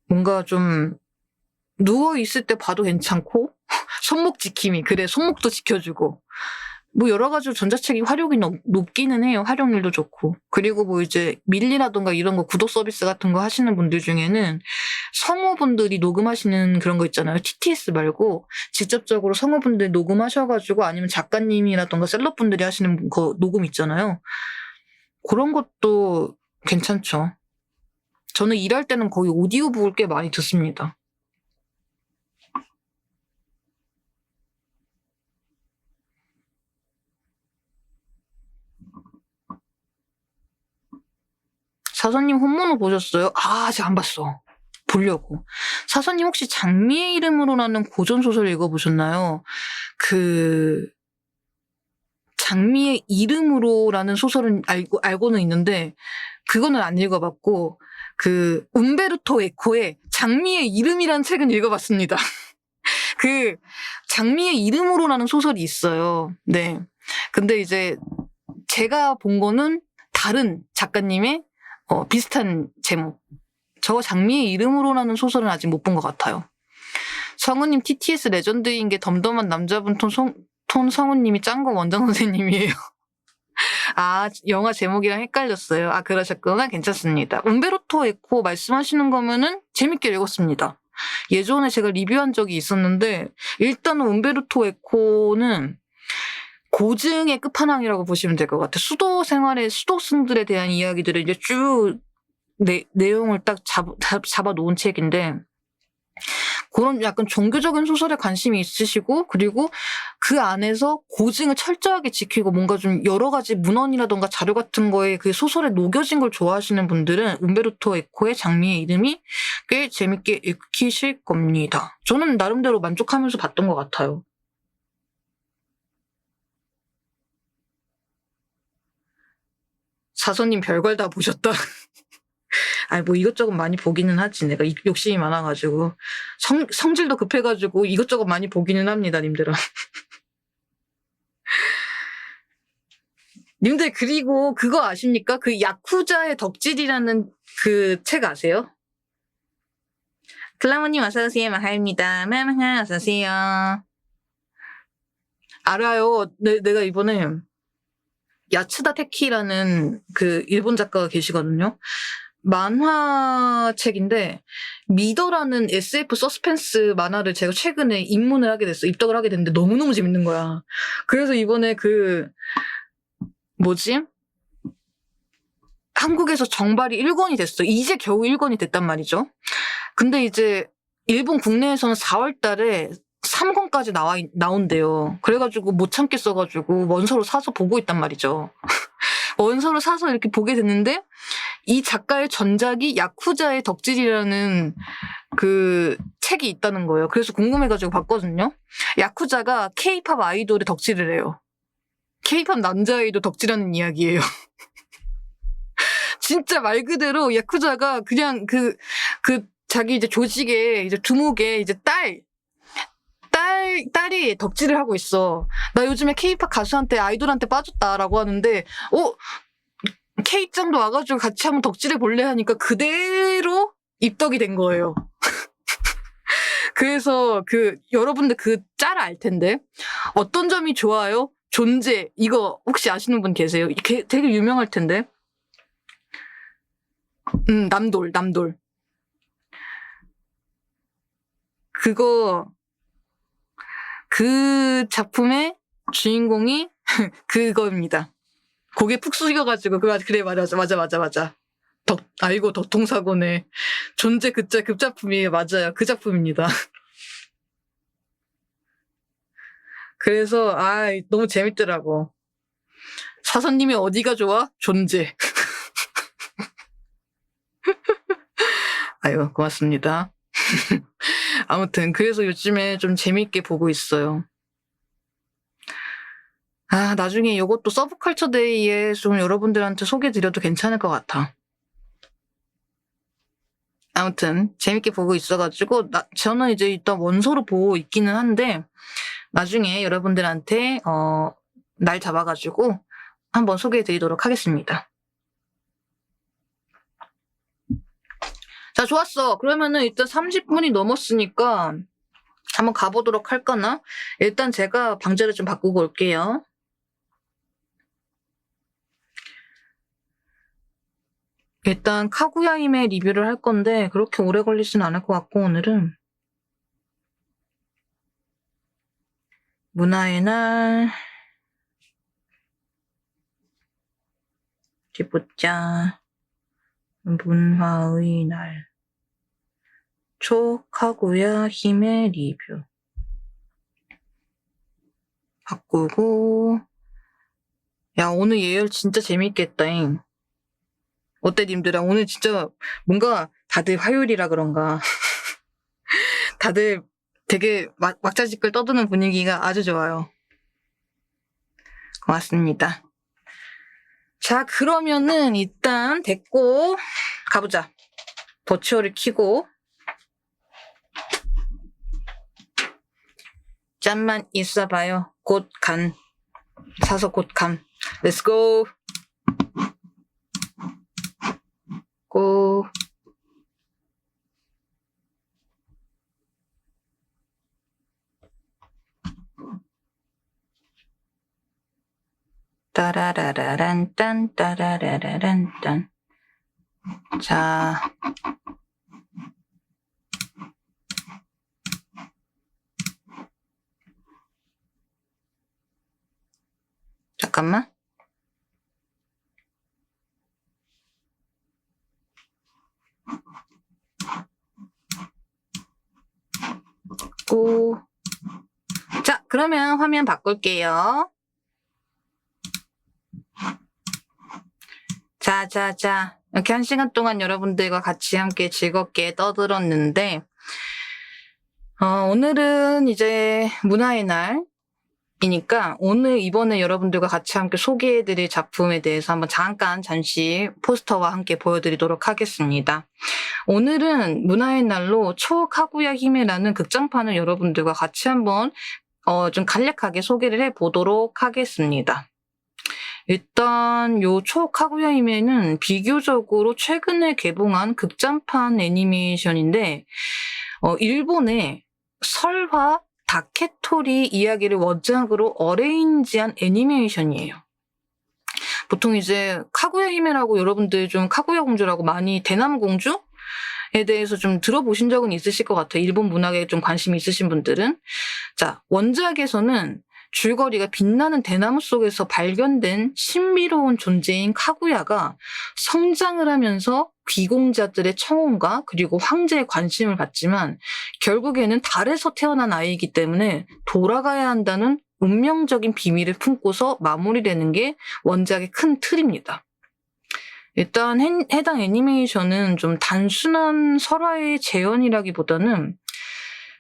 뭔가 좀 누워있을 때 봐도 괜찮고 손목 지킴이 그래 손목도 지켜주고 뭐 여러 가지로 전자책이 활용이 높기는 해요. 활용률도 좋고. 그리고 뭐 이제 밀리라던가 이런 거 구독 서비스 같은 거 하시는 분들 중에는 성우분들이 녹음하시는 그런 거 있잖아요. TTS 말고 직접적으로 성우분들 녹음하셔가지고 아니면 작가님이라던가 셀럽분들이 하시는 거 녹음 있잖아요. 그런 것도 괜찮죠. 저는 일할 때는 거의 오디오북을 꽤 많이 듣습니다. 사서님 혼모노 보셨어요? 아, 아직 안 봤어. 보려고. 사서님 혹시 장미의 이름으로라는 고전소설 읽어보셨나요? 장미의 이름으로라는 소설은 알고는 있는데, 그거는 안 읽어봤고, 움베르토 에코의 장미의 이름이라는 책은 읽어봤습니다. 장미의 이름으로라는 소설이 있어요. 네. 근데 이제 제가 본 거는 다른 작가님의 비슷한 제목. 저 장미의 이름으로라는 소설은 아직 못 본 것 같아요. 성우님 TTS 레전드인 게 덤덤한 남자분 톤 성우님이 짠 거 원장 선생님이에요. 아, 영화 제목이랑 헷갈렸어요. 아, 그러셨구나. 괜찮습니다. 움베르토 에코 말씀하시는 거면은 재밌게 읽었습니다. 예전에 제가 리뷰한 적이 있었는데 일단은 움베르토 에코는 고증의 끝판왕이라고 보시면 될 것 같아요. 수도 생활의 수도승들에 대한 이야기들을 이제 쭉 내용을 딱 잡아 놓은 책인데 그런 약간 종교적인 소설에 관심이 있으시고 그리고 그 안에서 고증을 철저하게 지키고 뭔가 좀 여러 가지 문헌이라던가 자료 같은 거에 그 소설에 녹여진 걸 좋아하시는 분들은 움베르토 에코의 장미의 이름이 꽤 재밌게 읽히실 겁니다. 저는 나름대로 만족하면서 봤던 것 같아요. 사서님 별걸 다 보셨다. 아니 뭐 이것저것 많이 보기는 하지. 내가 욕심이 많아가지고 성질도 급해가지고 이것저것 많이 보기는 합니다, 님들아. 님들 그리고 그거 아십니까? 그 야쿠자의 덕질이라는 그 책 아세요? 클라모님 어서오세요. 마하입니다. 마하 어서오세요. 알아요. 내가 이번에 야츠다 테키라는 그 일본 작가가 계시거든요. 만화책인데 미더라는 SF 서스펜스 만화를 제가 최근에 입문을 하게 됐어. 입덕을 하게 됐는데 너무너무 재밌는 거야. 그래서 이번에 한국에서 정발이 1권이 됐어. 이제 겨우 1권이 됐단 말이죠. 근데 이제 일본 국내에서는 4월 달에 3권까지 나온대요. 그래가지고 못 참겠어가지고 원서로 사서 보고 있단 말이죠. 원서를 사서 이렇게 보게 됐는데 이 작가의 전작이 야쿠자의 덕질이라는 그 책이 있다는 거예요. 그래서 궁금해가지고 봤거든요. 야쿠자가 K-팝 아이돌의 덕질을 해요. K-팝 남자 아이돌 덕질하는 이야기예요. 진짜 말 그대로 야쿠자가 그냥 자기 이제 조직에 이제 두목에 이제 딸이 덕질을 하고 있어. 나 요즘에 K-팝 가수한테 아이돌한테 빠졌다라고 하는데, K짱도 와가지고 같이 한번 덕질해 볼래 하니까 그대로 입덕이 된 거예요. 그래서 여러분들 그 짤 알 텐데. 어떤 점이 좋아요? 존재. 이거 혹시 아시는 분 계세요? 되게 유명할 텐데. 남돌. 그 작품의 주인공이 그거입니다. 고개 푹 숙여가지고, 그래, 맞아. 아이고, 덕통사고네. 존재 그 작품이에요. 맞아요. 그 작품입니다. 그래서, 너무 재밌더라고. 사선님이 어디가 좋아? 존재. 아유, 고맙습니다. 아무튼, 그래서 요즘에 좀 재밌게 보고 있어요. 나중에 이것도 서브컬처 데이에 좀 여러분들한테 소개드려도 괜찮을 것 같아. 아무튼 재밌게 보고 있어가지고 저는 이제 일단 원서로 보고 있기는 한데 나중에 여러분들한테 날 잡아가지고 한번 소개해드리도록 하겠습니다. 자, 좋았어. 그러면은 일단 30분이 넘었으니까 한번 가보도록 할까나? 일단 제가 방제를 좀 바꾸고 올게요. 일단 카구야 힘의 리뷰를 할 건데 그렇게 오래 걸리진 않을 것 같고 오늘은 문화의 날 어디 보자. 문화의 날 카구야 힘의 리뷰 바꾸고. 야, 오늘 예열 진짜 재밌겠다잉. 어때 님들아? 오늘 진짜 뭔가 다들 화요일이라 그런가 다들 되게 막자지껄 떠드는 분위기가 아주 좋아요. 고맙습니다. 자, 그러면은 일단 됐고 가보자. 버추어를 켜고 잠만 있어봐요. 곧 간. 사서 곧 감. Let's go. 고. 따라라라란 딴 따라라라란 딴. 자. 잠깐만. 고. 자, 그러면 화면 바꿀게요. 자. 이렇게 1시간 동안 여러분들과 같이 함께 즐겁게 떠들었는데, 오늘은 이제 문화의 날이니까 이번에 여러분들과 같이 함께 소개해드릴 작품에 대해서 한번 잠시 포스터와 함께 보여드리도록 하겠습니다. 오늘은 문화의 날로 카구야 히메라는 극장판을 여러분들과 같이 한번 좀 간략하게 소개를 해보도록 하겠습니다. 일단 요 카구야 히메는 비교적으로 최근에 개봉한 극장판 애니메이션인데 일본의 설화 다케토리 이야기를 원작으로 어레인지한 애니메이션이에요. 보통 이제 카구야 히메라고 여러분들 좀 카구야 공주라고 많이 대나무 공주에 대해서 좀 들어보신 적은 있으실 것 같아요. 일본 문학에 좀 관심이 있으신 분들은. 자, 원작에서는 줄거리가 빛나는 대나무 속에서 발견된 신비로운 존재인 카구야가 성장을 하면서 귀공자들의 청혼과 그리고 황제의 관심을 받지만 결국에는 달에서 태어난 아이이기 때문에 돌아가야 한다는 운명적인 비밀을 품고서 마무리되는 게 원작의 큰 틀입니다. 일단 해당 애니메이션은 좀 단순한 설화의 재현이라기보다는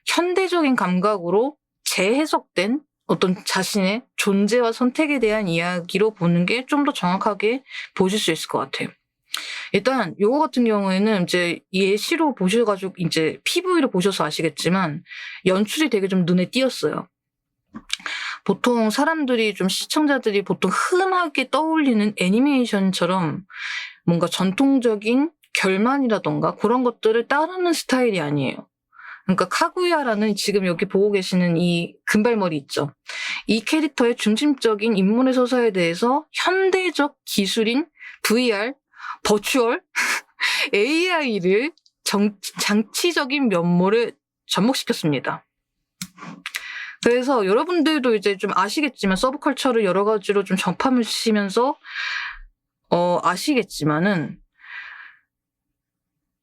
현대적인 감각으로 재해석된 어떤 자신의 존재와 선택에 대한 이야기로 보는 게 좀 더 정확하게 보실 수 있을 것 같아요. 일단 요거 같은 경우에는 이제 예시로 보셔가지고 이제 PV로 보셔서 아시겠지만 연출이 되게 좀 눈에 띄었어요. 보통 사람들이 좀 시청자들이 보통 흔하게 떠올리는 애니메이션처럼 뭔가 전통적인 결말이라던가 그런 것들을 따르는 스타일이 아니에요. 그러니까 카구야라는 지금 여기 보고 계시는 이 금발머리 있죠. 이 캐릭터의 중심적인 인물의 서사에 대해서 현대적 기술인 VR, 버추얼, AI를 장치적인 면모를 접목시켰습니다. 그래서 여러분들도 이제 좀 아시겠지만 서브컬처를 여러 가지로 좀 접하시면서 아시겠지만은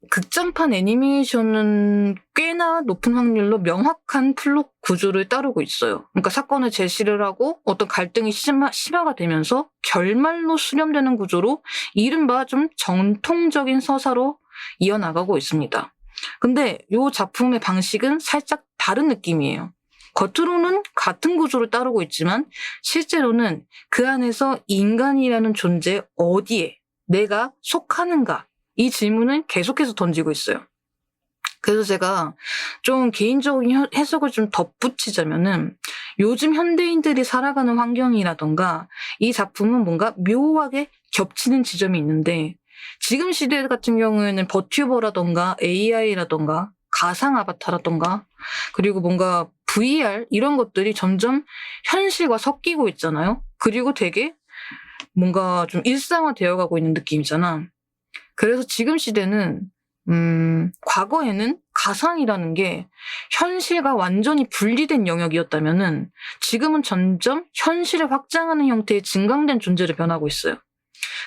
극장판 애니메이션은 꽤나 높은 확률로 명확한 플롯 구조를 따르고 있어요. 그러니까 사건을 제시를 하고 어떤 갈등이 심화가 되면서 결말로 수렴되는 구조로 이른바 좀 전통적인 서사로 이어나가고 있습니다. 근데 이 작품의 방식은 살짝 다른 느낌이에요. 겉으로는 같은 구조를 따르고 있지만 실제로는 그 안에서 인간이라는 존재 어디에 내가 속하는가? 이 질문을 계속해서 던지고 있어요. 그래서 제가 좀 개인적인 해석을 좀 덧붙이자면은 요즘 현대인들이 살아가는 환경이라던가 이 작품은 뭔가 묘하게 겹치는 지점이 있는데 지금 시대 같은 경우에는 버튜버라던가 AI라던가 가상 아바타라던가 그리고 뭔가 VR 이런 것들이 점점 현실과 섞이고 있잖아요. 그리고 되게 뭔가 좀 일상화되어 가고 있는 느낌이잖아. 그래서 지금 시대는 과거에는 가상이라는 게 현실과 완전히 분리된 영역이었다면은 지금은 점점 현실을 확장하는 형태의 증강된 존재로 변하고 있어요.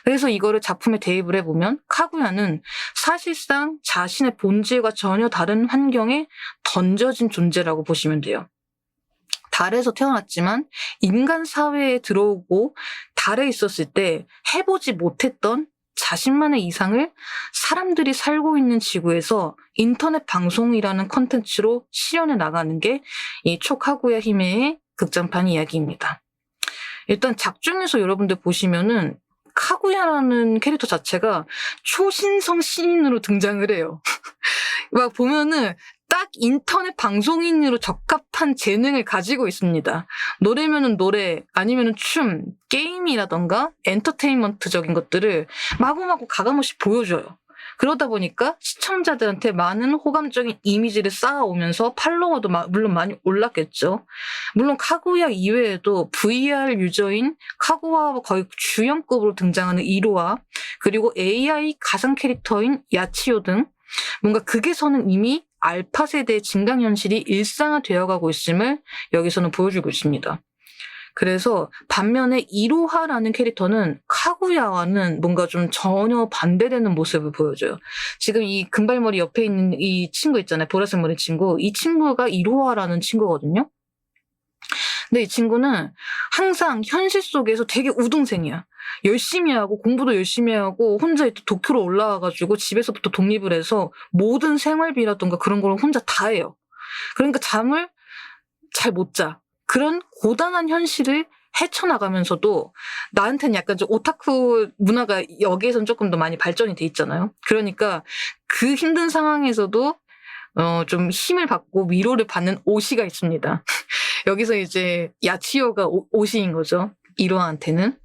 그래서 이거를 작품에 대입을 해보면 카구야는 사실상 자신의 본질과 전혀 다른 환경에 던져진 존재라고 보시면 돼요. 달에서 태어났지만 인간 사회에 들어오고 달에 있었을 때 해보지 못했던 자신만의 이상을 사람들이 살고 있는 지구에서 인터넷 방송이라는 컨텐츠로 실현해 나가는 게 이 초카구야 히메의 극장판 이야기입니다. 일단 작중에서 여러분들 보시면은 카구야라는 캐릭터 자체가 초신성 신인으로 등장을 해요. 막 보면은 딱 인터넷 방송인으로 적합한 재능을 가지고 있습니다. 노래면은 노래, 아니면은 춤, 게임이라던가 엔터테인먼트적인 것들을 마구마구 가감없이 보여줘요. 그러다 보니까 시청자들한테 많은 호감적인 이미지를 쌓아오면서 팔로워도 물론 많이 올랐겠죠. 물론 카구야 이외에도 VR 유저인 카구야와 거의 주연급으로 등장하는 이로하, 그리고 AI 가상 캐릭터인 야치요 등 뭔가 극에서는 이미 알파 세대의 증강현실이 일상화되어가고 있음을 여기서는 보여주고 있습니다. 그래서 반면에 이로하라는 캐릭터는 카구야와는 뭔가 좀 전혀 반대되는 모습을 보여줘요. 지금 이 금발머리 옆에 있는 이 친구 있잖아요. 보라색 머리 친구. 이 친구가 이로하라는 친구거든요. 근데 이 친구는 항상 현실 속에서 되게 우등생이야. 열심히 하고 공부도 열심히 하고 혼자 도쿄로 올라와가지고 집에서부터 독립을 해서 모든 생활비라던가 그런 걸 혼자 다 해요. 그러니까 잠을 잘 못 자. 그런 고단한 현실을 헤쳐나가면서도 나한테는 약간 좀 오타쿠 문화가 여기에선 조금 더 많이 발전이 돼 있잖아요. 그러니까 그 힘든 상황에서도 좀 힘을 받고 위로를 받는 오시가 있습니다. 여기서 이제 야치요가 오시인 거죠. 이로한테는.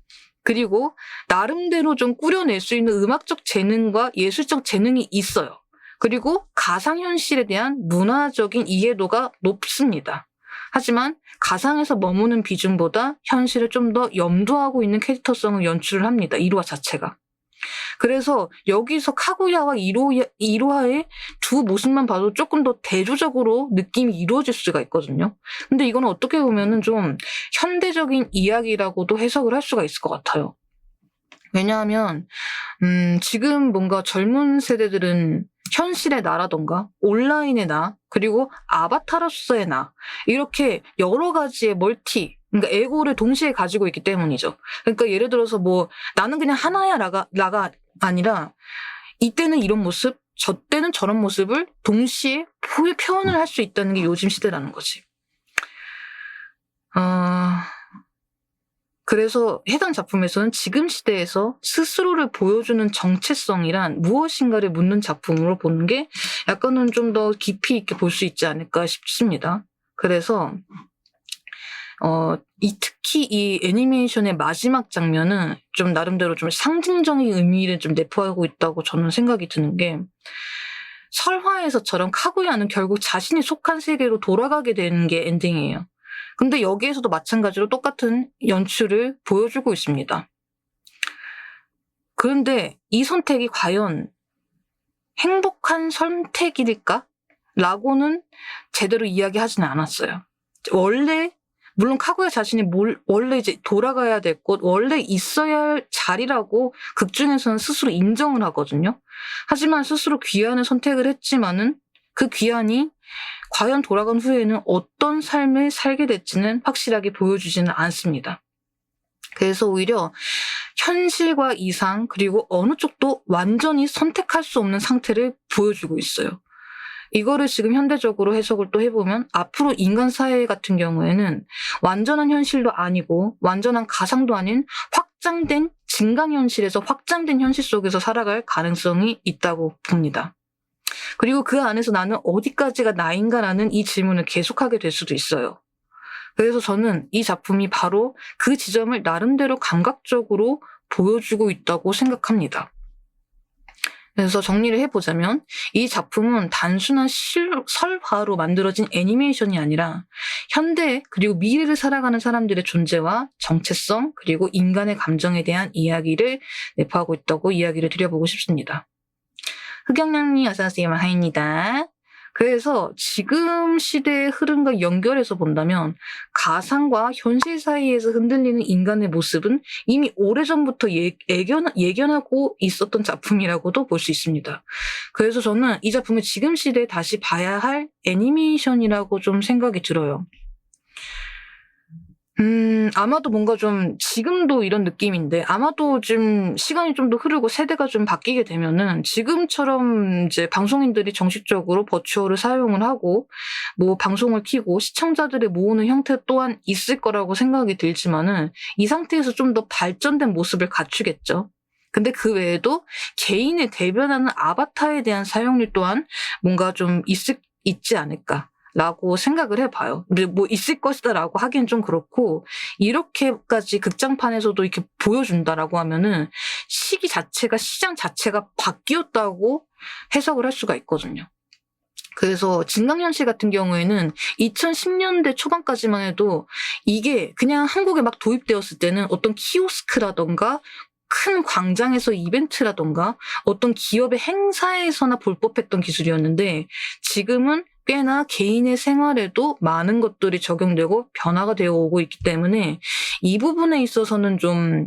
그리고 나름대로 좀 꾸려낼 수 있는 음악적 재능과 예술적 재능이 있어요. 그리고 가상현실에 대한 문화적인 이해도가 높습니다. 하지만 가상에서 머무는 비중보다 현실을 좀 더 염두하고 있는 캐릭터성을 연출을 합니다. 이로하 자체가. 그래서 여기서 카구야와 이로하의 두 모습만 봐도 조금 더 대조적으로 느낌이 이루어질 수가 있거든요. 근데 이거는 어떻게 보면은 좀 현대적인 이야기라고도 해석을 할 수가 있을 것 같아요. 왜냐하면 지금 뭔가 젊은 세대들은 현실의 나라던가 온라인의 나, 그리고 아바타로서의 나, 이렇게 여러 가지의 그러니까 에고를 동시에 가지고 있기 때문이죠. 그러니까 예를 들어서 뭐 나는 그냥 하나야 라가 아니라 이때는 이런 모습, 저 때는 저런 모습을 동시에 표현을 할 수 있다는 게 요즘 시대라는 거지. 그래서 해당 작품에서는 지금 시대에서 스스로를 보여주는 정체성이란 무엇인가를 묻는 작품으로 보는 게 약간은 좀 더 깊이 있게 볼 수 있지 않을까 싶습니다. 그래서 특히 이 애니메이션의 마지막 장면은 좀 나름대로 좀 상징적인 의미를 좀 내포하고 있다고 저는 생각이 드는 게, 설화에서처럼 카구야는 결국 자신이 속한 세계로 돌아가게 되는 게 엔딩이에요. 근데 여기에서도 마찬가지로 똑같은 연출을 보여주고 있습니다. 그런데 이 선택이 과연 행복한 선택일까? 라고는 제대로 이야기하지는 않았어요. 물론 카구야 자신이 원래 이제 돌아가야 될 곳, 원래 있어야 할 자리라고 극중에서는 스스로 인정을 하거든요. 하지만 스스로 귀환을 선택을 했지만은 그 귀환이 과연 돌아간 후에는 어떤 삶을 살게 될지는 확실하게 보여주지는 않습니다. 그래서 오히려 현실과 이상, 그리고 어느 쪽도 완전히 선택할 수 없는 상태를 보여주고 있어요. 이거를 지금 현대적으로 해석을 또 해보면 앞으로 인간 사회 같은 경우에는 완전한 현실도 아니고 완전한 가상도 아닌 확장된 증강현실에서 확장된 현실 속에서 살아갈 가능성이 있다고 봅니다. 그리고 그 안에서 나는 어디까지가 나인가라는 이 질문을 계속하게 될 수도 있어요. 그래서 저는 이 작품이 바로 그 지점을 나름대로 감각적으로 보여주고 있다고 생각합니다. 그래서 정리를 해보자면 이 작품은 단순한 설화로 만들어진 애니메이션이 아니라 현대 그리고 미래를 살아가는 사람들의 존재와 정체성 그리고 인간의 감정에 대한 이야기를 내포하고 있다고 이야기를 드려보고 싶습니다. 흑영량님 어서오세요. 하입니다. 그래서 지금 시대의 흐름과 연결해서 본다면 가상과 현실 사이에서 흔들리는 인간의 모습은 이미 오래전부터 예견하고 있었던 작품이라고도 볼 수 있습니다. 그래서 저는 이 작품을 지금 시대에 다시 봐야 할 애니메이션이라고 좀 생각이 들어요. 아마도 뭔가 좀 지금도 이런 느낌인데 아마도 좀 시간이 좀 더 흐르고 세대가 좀 바뀌게 되면은 지금처럼 이제 방송인들이 정식적으로 버추어를 사용을 하고 뭐 방송을 키고 시청자들을 모으는 형태 또한 있을 거라고 생각이 들지만은 이 상태에서 좀 더 발전된 모습을 갖추겠죠. 근데 그 외에도 개인을 대변하는 아바타에 대한 사용률 또한 뭔가 좀 있지 않을까. 라고 생각을 해봐요. 근데 뭐 있을 것이다라고 하기엔 좀 그렇고 이렇게까지 극장판에서도 이렇게 보여준다라고 하면은 시장 자체가 바뀌었다고 해석을 할 수가 있거든요. 그래서 진강현실 같은 경우에는 2010년대 초반까지만 해도 이게 그냥 한국에 막 도입되었을 때는 어떤 키오스크라던가 큰 광장에서 이벤트라던가 어떤 기업의 행사에서나 볼 법했던 기술이었는데 지금은 꽤나 개인의 생활에도 많은 것들이 적용되고 변화가 되어 오고 있기 때문에 이 부분에 있어서는 좀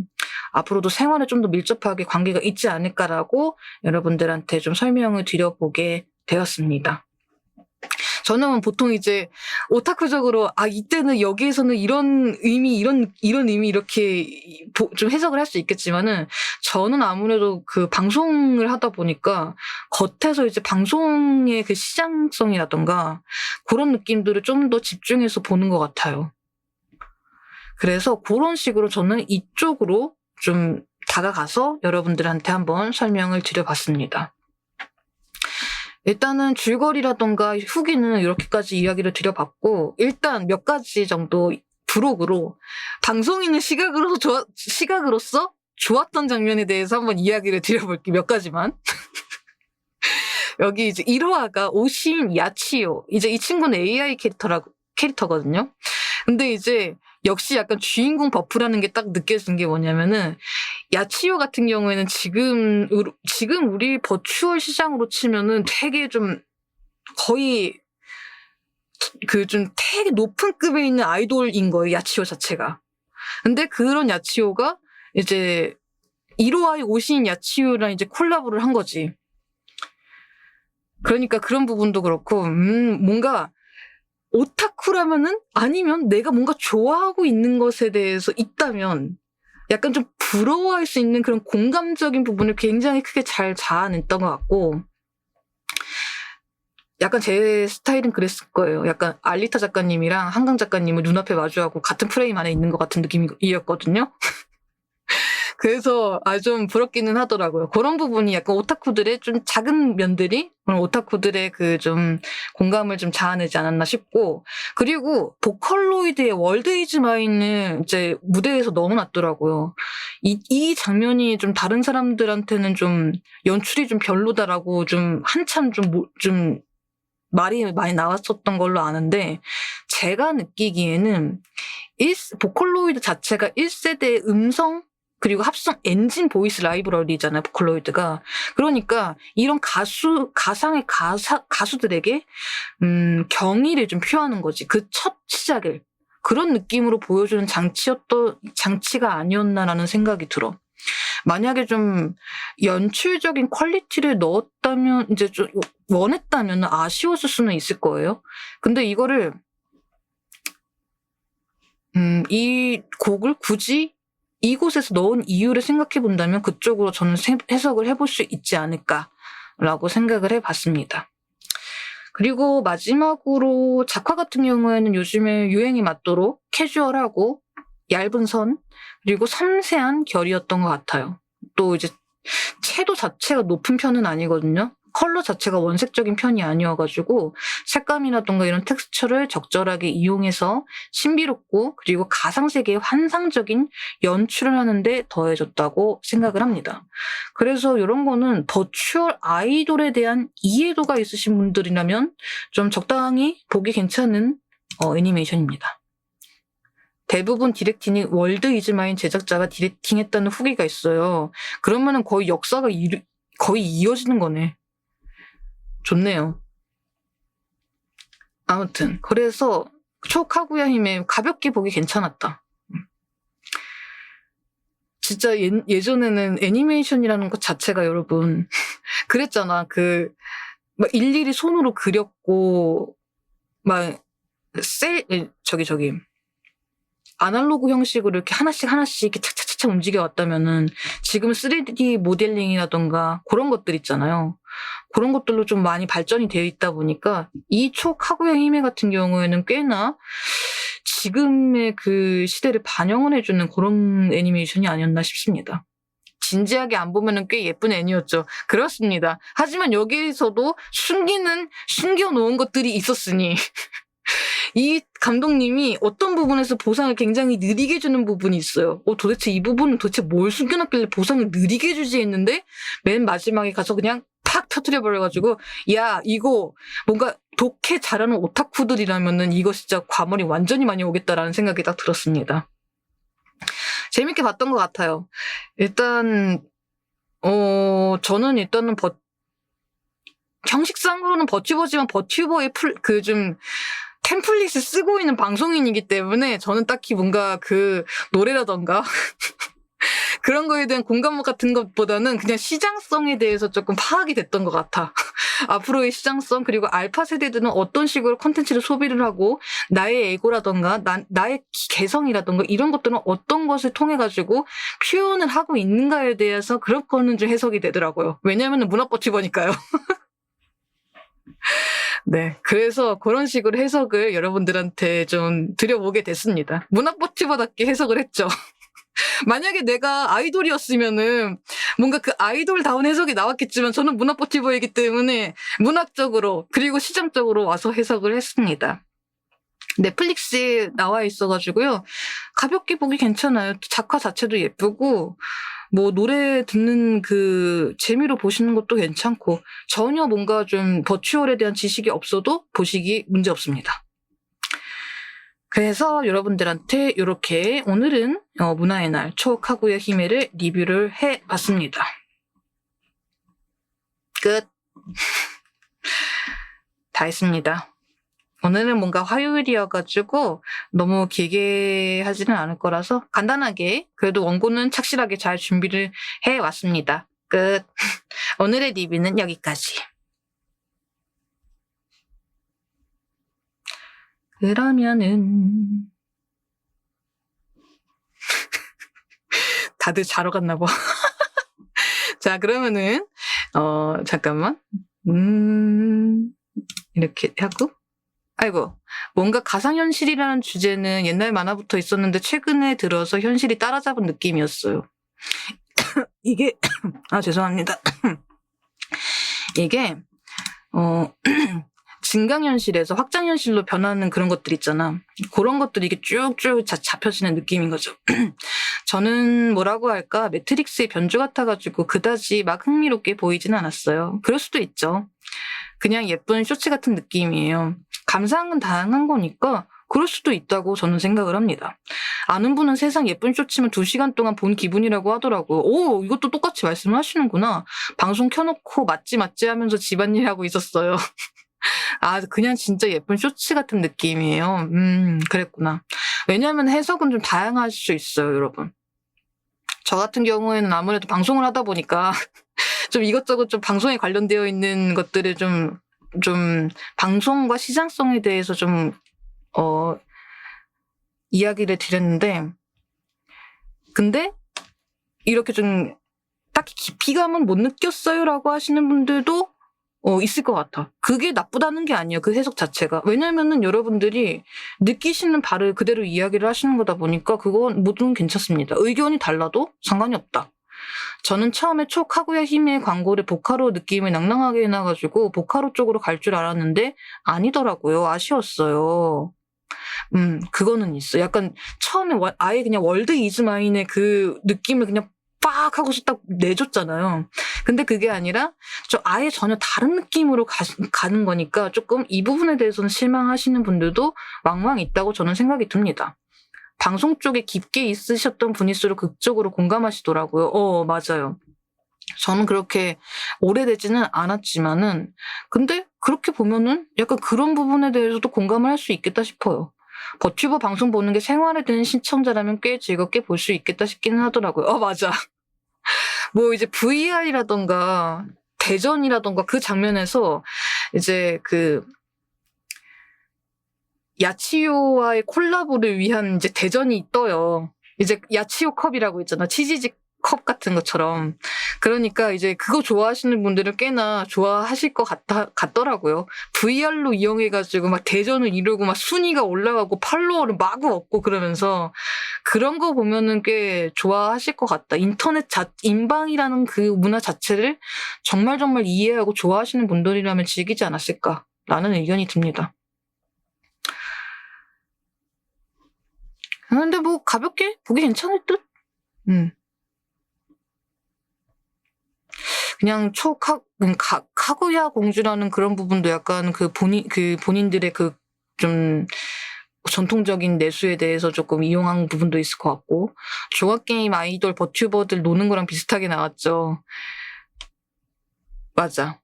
앞으로도 생활에 좀 더 밀접하게 관계가 있지 않을까라고 여러분들한테 좀 설명을 드려보게 되었습니다. 저는 보통 이제 오타쿠적으로 이때는 여기에서는 이런 의미 이런 의미 이렇게 좀 해석을 할 수 있겠지만은 저는 아무래도 그 방송을 하다 보니까 겉에서 이제 방송의 그 시장성이라던가 그런 느낌들을 좀 더 집중해서 보는 것 같아요. 그래서 그런 식으로 저는 이쪽으로 좀 다가가서 여러분들한테 한번 설명을 드려봤습니다. 일단은 줄거리라던가 후기는 이렇게까지 이야기를 드려봤고 일단 몇 가지 정도 부록으로 방송인의 시각으로서 좋았던 장면에 대해서 한번 이야기를 드려볼게요. 몇 가지만. 여기 이제 1화가 오신 야치요. 이제 이 친구는 AI 캐릭터거든요. 근데 이제 역시 약간 주인공 버프라는 게 딱 느껴진 게 뭐냐면은 야치요 같은 경우에는 지금 우리 버추얼 시장으로 치면은 되게 좀 거의 좀 되게 높은 급에 있는 아이돌인 거예요. 야치요 자체가. 근데 그런 야치요가 이제 1호와의 오신 야치요랑 이제 콜라보를 한 거지. 그러니까 그런 부분도 그렇고 뭔가 오타쿠라면은 아니면 내가 뭔가 좋아하고 있는 것에 대해서 있다면 약간 좀 부러워할 수 있는 그런 공감적인 부분을 굉장히 크게 잘 자아냈던 것 같고 약간 제 스타일은 그랬을 거예요. 약간 알리타 작가님이랑 한강 작가님을 눈앞에 마주하고 같은 프레임 안에 있는 것 같은 느낌이었거든요. 그래서 좀 부럽기는 하더라고요. 그런 부분이 약간 오타쿠들의 좀 작은 면들이 그런 오타쿠들의 그 좀 공감을 좀 자아내지 않았나 싶고 그리고 보컬로이드의 월드 이즈 마인을 이제 무대에서 넣어놨더라고요. 이 장면이 좀 다른 사람들한테는 좀 연출이 좀 별로다라고 좀 한참 좀 말이 많이 나왔었던 걸로 아는데 제가 느끼기에는 보컬로이드 자체가 1세대의 음성 그리고 합성 엔진 보이스 라이브러리잖아요, 보컬로이드가. 그러니까 이런 가상의 가수들에게 경의를 좀 표하는 거지. 그 첫 시작을. 그런 느낌으로 보여주는 장치가 아니었나라는 생각이 들어. 만약에 좀 연출적인 퀄리티를 넣었다면, 이제 좀 원했다면 아쉬웠을 수는 있을 거예요. 근데 이거를, 이 곡을 굳이 이곳에서 넣은 이유를 생각해 본다면 그쪽으로 저는 해석을 해볼 수 있지 않을까라고 생각을 해봤습니다. 그리고 마지막으로 작화 같은 경우에는 요즘에 유행이 맞도록 캐주얼하고 얇은 선 그리고 섬세한 결이었던 것 같아요. 또 이제 채도 자체가 높은 편은 아니거든요. 컬러 자체가 원색적인 편이 아니어가지고 색감이라던가 이런 텍스처를 적절하게 이용해서 신비롭고 그리고 가상세계의 환상적인 연출을 하는데 더해졌다고 생각을 합니다. 그래서 이런 거는 버추얼 아이돌에 대한 이해도가 있으신 분들이라면 좀 적당히 보기 괜찮은 애니메이션입니다. 대부분 디렉팅이 월드 이즈 마인 제작자가 디렉팅했다는 후기가 있어요. 그러면은 거의 역사가 거의 이어지는 거네. 좋네요. 아무튼 그래서 초카구야 히메 가볍게 보기 괜찮았다. 진짜 예전에는 애니메이션이라는 것 자체가 여러분 그랬잖아. 막 일일이 손으로 그렸고 막 저기 아날로그 형식으로 이렇게 하나씩 이렇게 착착착착 움직여 왔다면은 지금 3D 모델링이라던가 그런 것들 있잖아요. 그런 것들로 좀 많이 발전이 되어 있다 보니까 이 카구야 히메 같은 경우에는 꽤나 지금의 그 시대를 반영을 해주는 그런 애니메이션이 아니었나 싶습니다. 진지하게 안 보면은 꽤 예쁜 애니였죠. 그렇습니다. 하지만 여기에서도 숨겨놓은 것들이 있었으니 이 감독님이 어떤 부분에서 보상을 굉장히 느리게 주는 부분이 있어요. 도대체 이 부분은 도대체 뭘 숨겨놨길래 보상을 느리게 주지 했는데 맨 마지막에 가서 그냥 팍 터뜨려버려가지고 야 이거 뭔가 독해 잘하는 오타쿠들이라면은 이거 진짜 과몰이 완전히 많이 오겠다라는 생각이 딱 들었습니다. 재밌게 봤던 것 같아요. 일단 저는 일단은 형식상으로는 버튜버지만 버튜버의 템플릿을 쓰고 있는 방송인이기 때문에 저는 딱히 뭔가 노래라던가 그런 거에 대한 공감 같은 것보다는 그냥 시장성에 대해서 조금 파악이 됐던 것 같아. 앞으로의 시장성 그리고 알파 세대들은 어떤 식으로 콘텐츠를 소비를 하고 나의 에고라던가 나의 개성이라던가 이런 것들은 어떤 것을 통해 가지고 표현을 하고 있는가에 대해서 그런 거는 좀 해석이 되더라고요. 왜냐하면 문화버튜버니까요. 네. 그래서 그런 식으로 해석을 여러분들한테 좀 드려보게 됐습니다. 문화버튜버답게 해석을 했죠. 만약에 내가 아이돌이었으면은 뭔가 그 아이돌다운 해석이 나왔겠지만 저는 문화버튜버이기 때문에 문학적으로 그리고 시장적으로 와서 해석을 했습니다. 넷플릭스에 나와 있어가지고요. 가볍게 보기 괜찮아요. 작화 자체도 예쁘고 뭐 노래 듣는 재미로 보시는 것도 괜찮고 전혀 뭔가 좀 버추얼에 대한 지식이 없어도 보시기 문제 없습니다. 그래서 여러분들한테 이렇게 오늘은 문화의 날 초카구야 히메를 리뷰를 해봤습니다. 끝. 다 했습니다. 오늘은 뭔가 화요일이어가지고 너무 길게 하지는 않을 거라서 간단하게 그래도 원고는 착실하게 잘 준비를 해왔습니다. 끝. 오늘의 리뷰는 여기까지. 그러면은 다들 자러 갔나 봐. 자, 그러면은 잠깐만. 이렇게 하고 아이고, 뭔가 가상현실이라는 주제는 옛날 만화부터 있었는데 최근에 들어서 현실이 따라잡은 느낌이었어요. 이게 죄송합니다. 이게 증강현실에서 확장현실로 변하는 그런 것들 있잖아. 그런 것들이 이게 쭉쭉 잡혀지는 느낌인 거죠. 저는 뭐라고 할까 매트릭스의 변주 같아가지고 그다지 막 흥미롭게 보이지는 않았어요. 그럴 수도 있죠. 그냥 예쁜 쇼츠 같은 느낌이에요. 감상은 다양한 거니까 그럴 수도 있다고 저는 생각을 합니다. 아는 분은 세상 예쁜 쇼츠면 2시간 동안 본 기분이라고 하더라고요. 오, 이것도 똑같이 말씀을 하시는구나. 방송 켜놓고 맞지 하면서 집안일 하고 있었어요. 그냥 진짜 예쁜 쇼츠 같은 느낌이에요. 그랬구나. 왜냐하면 해석은 좀 다양할 수 있어요, 여러분. 저 같은 경우에는 아무래도 방송을 하다 보니까 좀 이것저것 좀 방송에 관련되어 있는 것들을 좀 방송과 시장성에 대해서 좀 이야기를 드렸는데 근데 이렇게 좀 딱히 깊이감은 못 느꼈어요라고 하시는 분들도 있을 것 같아. 그게 나쁘다는 게 아니에요. 그 해석 자체가. 왜냐면은 여러분들이 느끼시는 바를 그대로 이야기를 하시는 거다 보니까 그건 모두는 괜찮습니다. 의견이 달라도 상관이 없다. 저는 처음에 카구야 히메 광고를 보카로 느낌을 낭낭하게 해놔가지고 보카로 쪽으로 갈 줄 알았는데 아니더라고요. 아쉬웠어요. 그거는 있어. 약간 처음에 아예 그냥 월드 이즈 마인의 그 느낌을 그냥 빡 하고서 딱 내줬잖아요. 근데 그게 아니라 아예 전혀 다른 느낌으로 가는 거니까 조금 이 부분에 대해서는 실망하시는 분들도 왕왕 있다고 저는 생각이 듭니다. 방송 쪽에 깊게 있으셨던 분일수록 그쪽으로 공감하시더라고요. 맞아요. 저는 그렇게 오래되지는 않았지만은 근데 그렇게 보면은 약간 그런 부분에 대해서도 공감을 할 수 있겠다 싶어요. 버튜버 방송 보는 게 생활에 드는 시청자라면 꽤 즐겁게 볼 수 있겠다 싶기는 하더라고요. 맞아. 뭐 이제 VR이라던가 대전이라던가 그 장면에서 이제 그 야치요와의 콜라보를 위한 이제 대전이 떠요. 이제 야치요 컵이라고 있잖아. 치즈직 컵 같은 것처럼. 그러니까 이제 그거 좋아하시는 분들은 꽤나 좋아하실 것 같더라고요. VR로 이용해가지고 막 대전을 이루고 막 순위가 올라가고 팔로워를 마구 얻고 그러면서 그런 거 보면은 꽤 좋아하실 것 같다. 인방이라는 그 문화 자체를 정말 이해하고 좋아하시는 분들이라면 즐기지 않았을까라는 의견이 듭니다. 근데 뭐 가볍게 보기 괜찮을 듯? 그냥 카구야 공주라는 그런 부분도 약간 본인들의 좀 전통적인 내수에 대해서 조금 이용한 부분도 있을 것 같고, 종합게임 아이돌 버튜버들 노는 거랑 비슷하게 나왔죠. 맞아.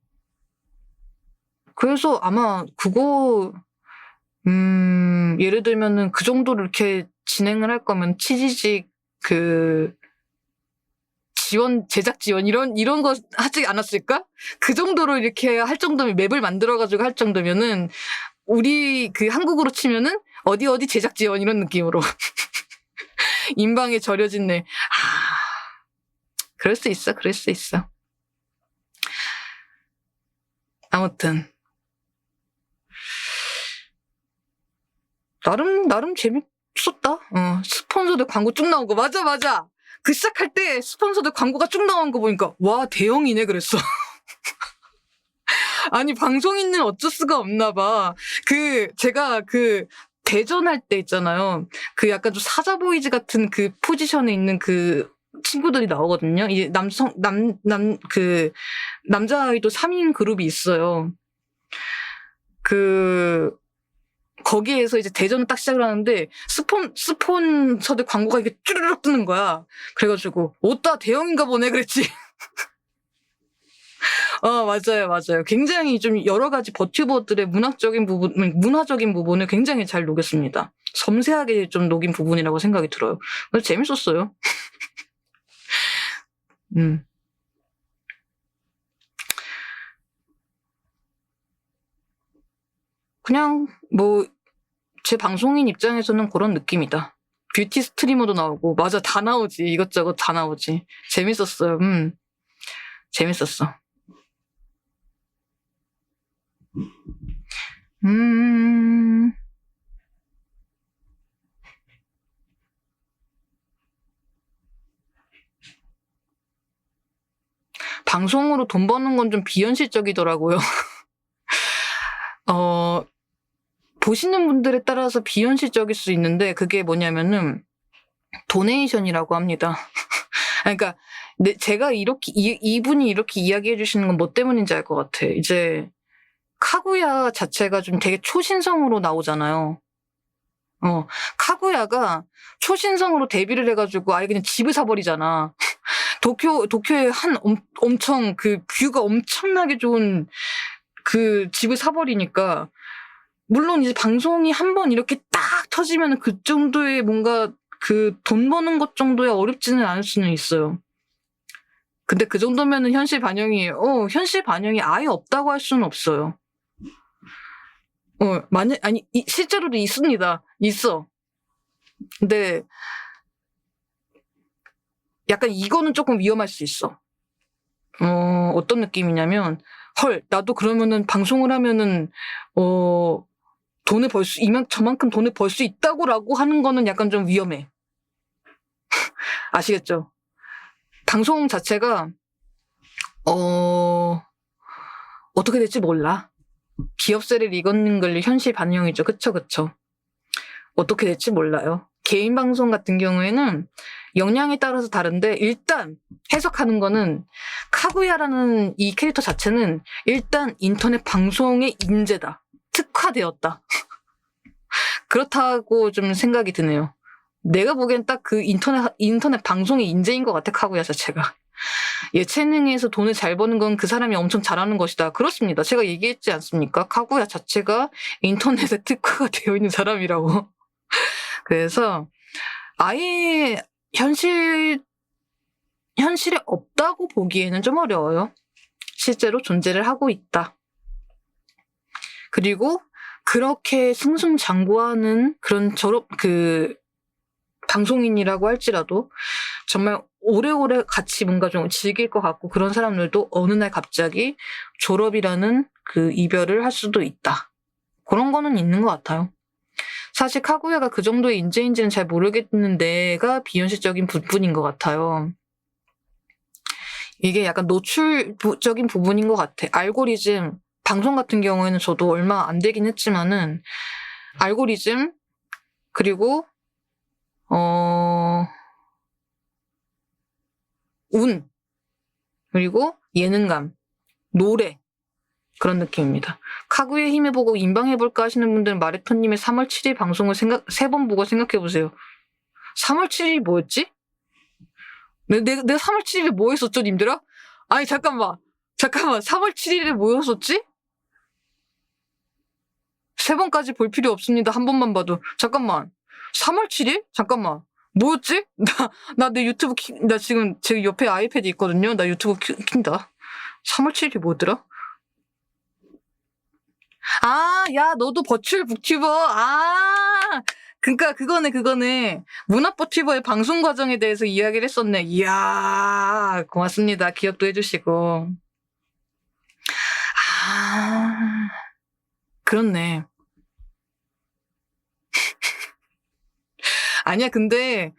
그래서 아마 그거, 예를 들면은 그 정도로 이렇게 진행을 할 거면 치지직 제작 지원 이런 거 하지 않았을까? 그 정도로 이렇게 할 정도면 맵을 만들어가지고 할 정도면은 우리 한국으로 치면은 어디 제작 지원 이런 느낌으로 인방에 절여진 내. 그럴 수 있어. 아무튼 나름 재밌었다. 스폰서들 광고 쭉 나온 거 맞아. 그 시작할 때 스폰서들 광고가 쭉 나온 거 보니까 와 대형이네 그랬어. 아니 방송인은 어쩔 수가 없나 봐. 제가 대전할 때 있잖아요. 약간 좀 사자보이즈 같은 그 포지션에 있는 그 친구들이 나오거든요. 이제 남자 아이돌 3인 그룹이 있어요. 거기에서 이제 대전을 딱 시작을 하는데 스폰서들 광고가 이게 쭈르륵 뜨는 거야. 그래가지고 오따 대형인가 보네 그랬지. 맞아요. 굉장히 좀 여러 가지 버튜버들의 문화적인 부분을 굉장히 잘 녹였습니다. 섬세하게 좀 녹인 부분이라고 생각이 들어요. 그래서 재밌었어요. 그냥 뭐 제 방송인 입장에서는 그런 느낌이다. 뷰티 스트리머도 나오고 맞아 다 나오지. 이것저것 다 나오지. 재밌었어요. 재밌었어. 방송으로 돈 버는 건 좀 비현실적이더라고요. 보시는 분들에 따라서 비현실적일 수 있는데 그게 뭐냐면은 도네이션이라고 합니다. 그러니까 제가 이분이 이렇게 이야기해 주시는 건 뭐 때문인지 알 것 같아. 이제 카구야 자체가 좀 되게 초신성으로 나오잖아요. 카구야가 초신성으로 데뷔를 해가지고 아예 그냥 집을 사버리잖아. 도쿄에 엄청 뷰가 엄청나게 좋은 집을 사버리니까 물론 이제 방송이 한번 이렇게 딱 터지면 그 정도의 뭔가 돈 버는 것 정도에 어렵지는 않을 수는 있어요. 근데 그 정도면은 현실 반영이 아예 없다고 할 수는 없어요. 실제로도 있습니다. 있어. 근데 약간 이거는 조금 위험할 수 있어. 어떤 느낌이냐면 나도 그러면은 방송을 하면은 저만큼 돈을 벌 수 있다고라고 하는 거는 약간 좀 위험해. 아시겠죠? 방송 자체가 어떻게 될지 몰라. 기업세를 이걷는 걸 현실 반영이죠. 그쵸. 어떻게 될지 몰라요. 개인 방송 같은 경우에는 역량에 따라서 다른데 일단 해석하는 거는 카구야라는 이 캐릭터 자체는 일단 인터넷 방송의 인재다. 특화되었다. 그렇다고 좀 생각이 드네요. 내가 보기엔 딱 그 인터넷 방송의 인재인 것 같아, 카구야 자체가. 예체능에서 돈을 잘 버는 건 그 사람이 엄청 잘하는 것이다. 그렇습니다. 제가 얘기했지 않습니까? 카구야 자체가 인터넷에 특화가 되어 있는 사람이라고. 그래서 아예 현실에 없다고 보기에는 좀 어려워요. 실제로 존재를 하고 있다. 그리고 그렇게 승승장구하는 그런 방송인이라고 할지라도 정말 오래오래 같이 뭔가 좀 즐길 것 같고 그런 사람들도 어느 날 갑자기 졸업이라는 그 이별을 할 수도 있다. 그런 거는 있는 것 같아요. 사실 카구야가 그 정도의 인재인지는 잘 모르겠는데가 비현실적인 부분인 것 같아요. 이게 약간 노출적인 부분인 것 같아. 알고리즘, 방송 같은 경우에는 저도 얼마 안 되긴 했지만은 알고리즘, 그리고 운, 그리고 예능감, 노래, 그런 느낌입니다. 카구의 힘을 보고 인방해볼까 하시는 분들은 마레토님의 3월 7일 방송을 3번 보고 생각해보세요. 3월 7일이 뭐였지? 내가 3월 7일에 뭐 했었죠, 님들아? 아니, 잠깐만. 3월 7일에 뭐 했었지? 3번까지 볼 필요 없습니다. 한 번만 봐도. 잠깐만. 3월 7일? 잠깐만. 뭐였지? 나 내 유튜브 나 지금 제 옆에 아이패드 있거든요. 나 유튜브 킨다. 3월 7일이 뭐더라? 아, 야, 너도 버추얼 북튜버. 그러니까 그거네. 문화버튜버의 방송 과정에 대해서 이야기를 했었네. 이야, 고맙습니다. 기억도 해주시고. 그렇네. 아니야, 근데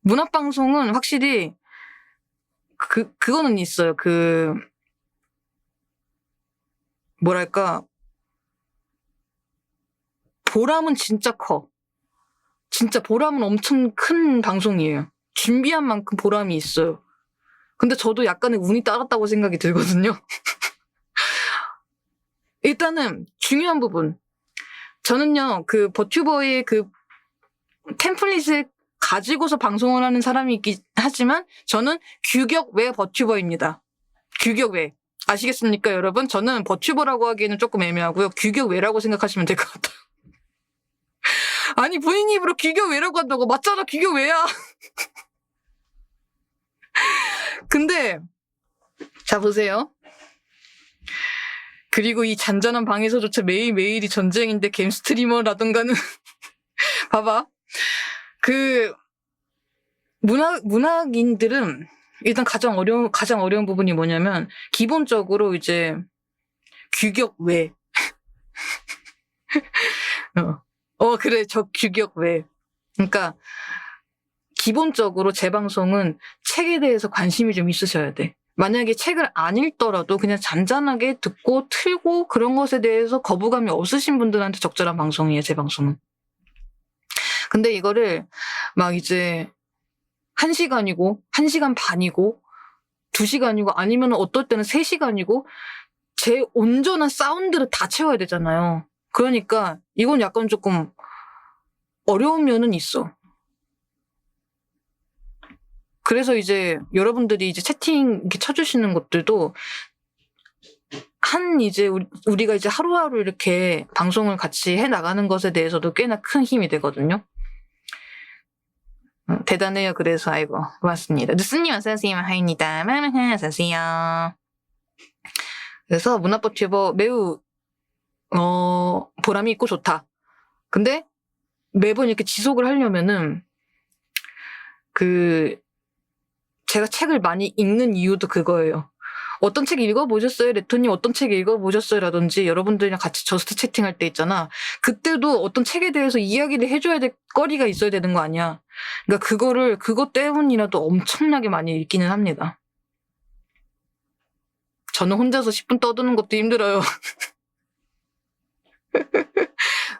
문화방송은 확실히 그거는 있어요. 뭐랄까, 보람은 진짜 커. 진짜 보람은 엄청 큰 방송이에요. 준비한 만큼 보람이 있어요. 근데 저도 약간의 운이 따랐다고 생각이 들거든요. 일단은 중요한 부분. 저는요, 그 버튜버의 그 템플릿을 가지고서 방송을 하는 사람이긴 하지만 저는 규격 외 버튜버입니다. 규격 외. 아시겠습니까, 여러분? 저는 버튜버라고 하기에는 조금 애매하고요. 규격 외라고 생각하시면 될 것 같아요. 아니, 본인 입으로 규격 외라고 한다고. 맞잖아, 규격 외야. 근데 자, 보세요. 그리고 이 잔잔한 방에서조차 매일매일이 전쟁인데 게임 스트리머라던가는 봐봐. 문학인들은 일단 가장 어려운 부분이 뭐냐면 기본적으로 이제 규격 외. 그래, 저 규격 외. 그러니까 기본적으로 제 방송은 책에 대해서 관심이 좀 있으셔야 돼. 만약에 책을 안 읽더라도 그냥 잔잔하게 듣고 틀고 그런 것에 대해서 거부감이 없으신 분들한테 적절한 방송이에요, 제 방송은. 근데 이거를 막 이제 1시간이고 1시간 반이고 2시간이고 아니면 어떨 때는 3시간이고 제 온전한 사운드를 다 채워야 되잖아요. 그러니까 이건 약간 조금 어려운 면은 있어. 그래서 이제 여러분들이 이제 채팅 이렇게 쳐주시는 것들도 이제 우리가 이제 하루하루 이렇게 방송을 같이 해 나가는 것에 대해서도 꽤나 큰 힘이 되거든요. 대단해요. 그래서 아이고 고맙습니다. 누스님 어서오세요. 하입니다. 어서오세요. 그래서 문화버튜버 매우 보람이 있고 좋다. 근데 매번 이렇게 지속을 하려면은 제가 책을 많이 읽는 이유도 그거예요. 어떤 책 읽어보셨어요? 레토님 어떤 책 읽어보셨어요? 라든지 여러분들이랑 같이 저스트 채팅할 때 있잖아. 그때도 어떤 책에 대해서 이야기를 해줘야 될 거리가 있어야 되는 거 아니야. 그러니까 그것 때문이라도 엄청나게 많이 읽기는 합니다. 저는 혼자서 10분 떠드는 것도 힘들어요.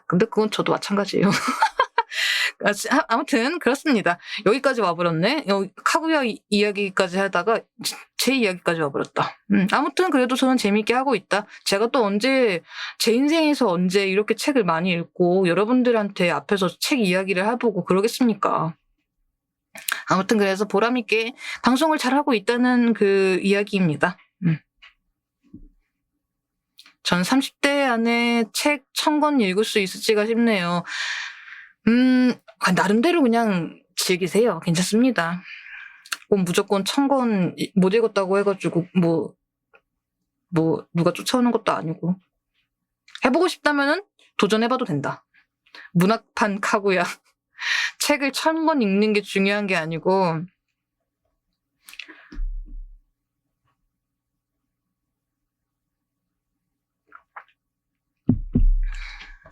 근데 그건 저도 마찬가지예요. 아무튼 그렇습니다. 여기까지 와버렸네. 카구야 이야기까지 하다가 제 이야기까지 와버렸다. 아무튼 그래도 저는 재밌게 하고 있다. 제가 또 제 인생에서 언제 이렇게 책을 많이 읽고 여러분들한테 앞에서 책 이야기를 해보고 그러겠습니까? 아무튼 그래서 보람있게 방송을 잘하고 있다는 그 이야기입니다. 전 30대 안에 책 1000권 읽을 수 있을지가 싶네요. 나름대로 그냥 즐기세요. 괜찮습니다. 꼭 무조건 1000권 못 읽었다고 해가지고 누가 쫓아오는 것도 아니고 해보고 싶다면은 도전해봐도 된다. 문학판 카구야. 책을 1000권 읽는 게 중요한 게 아니고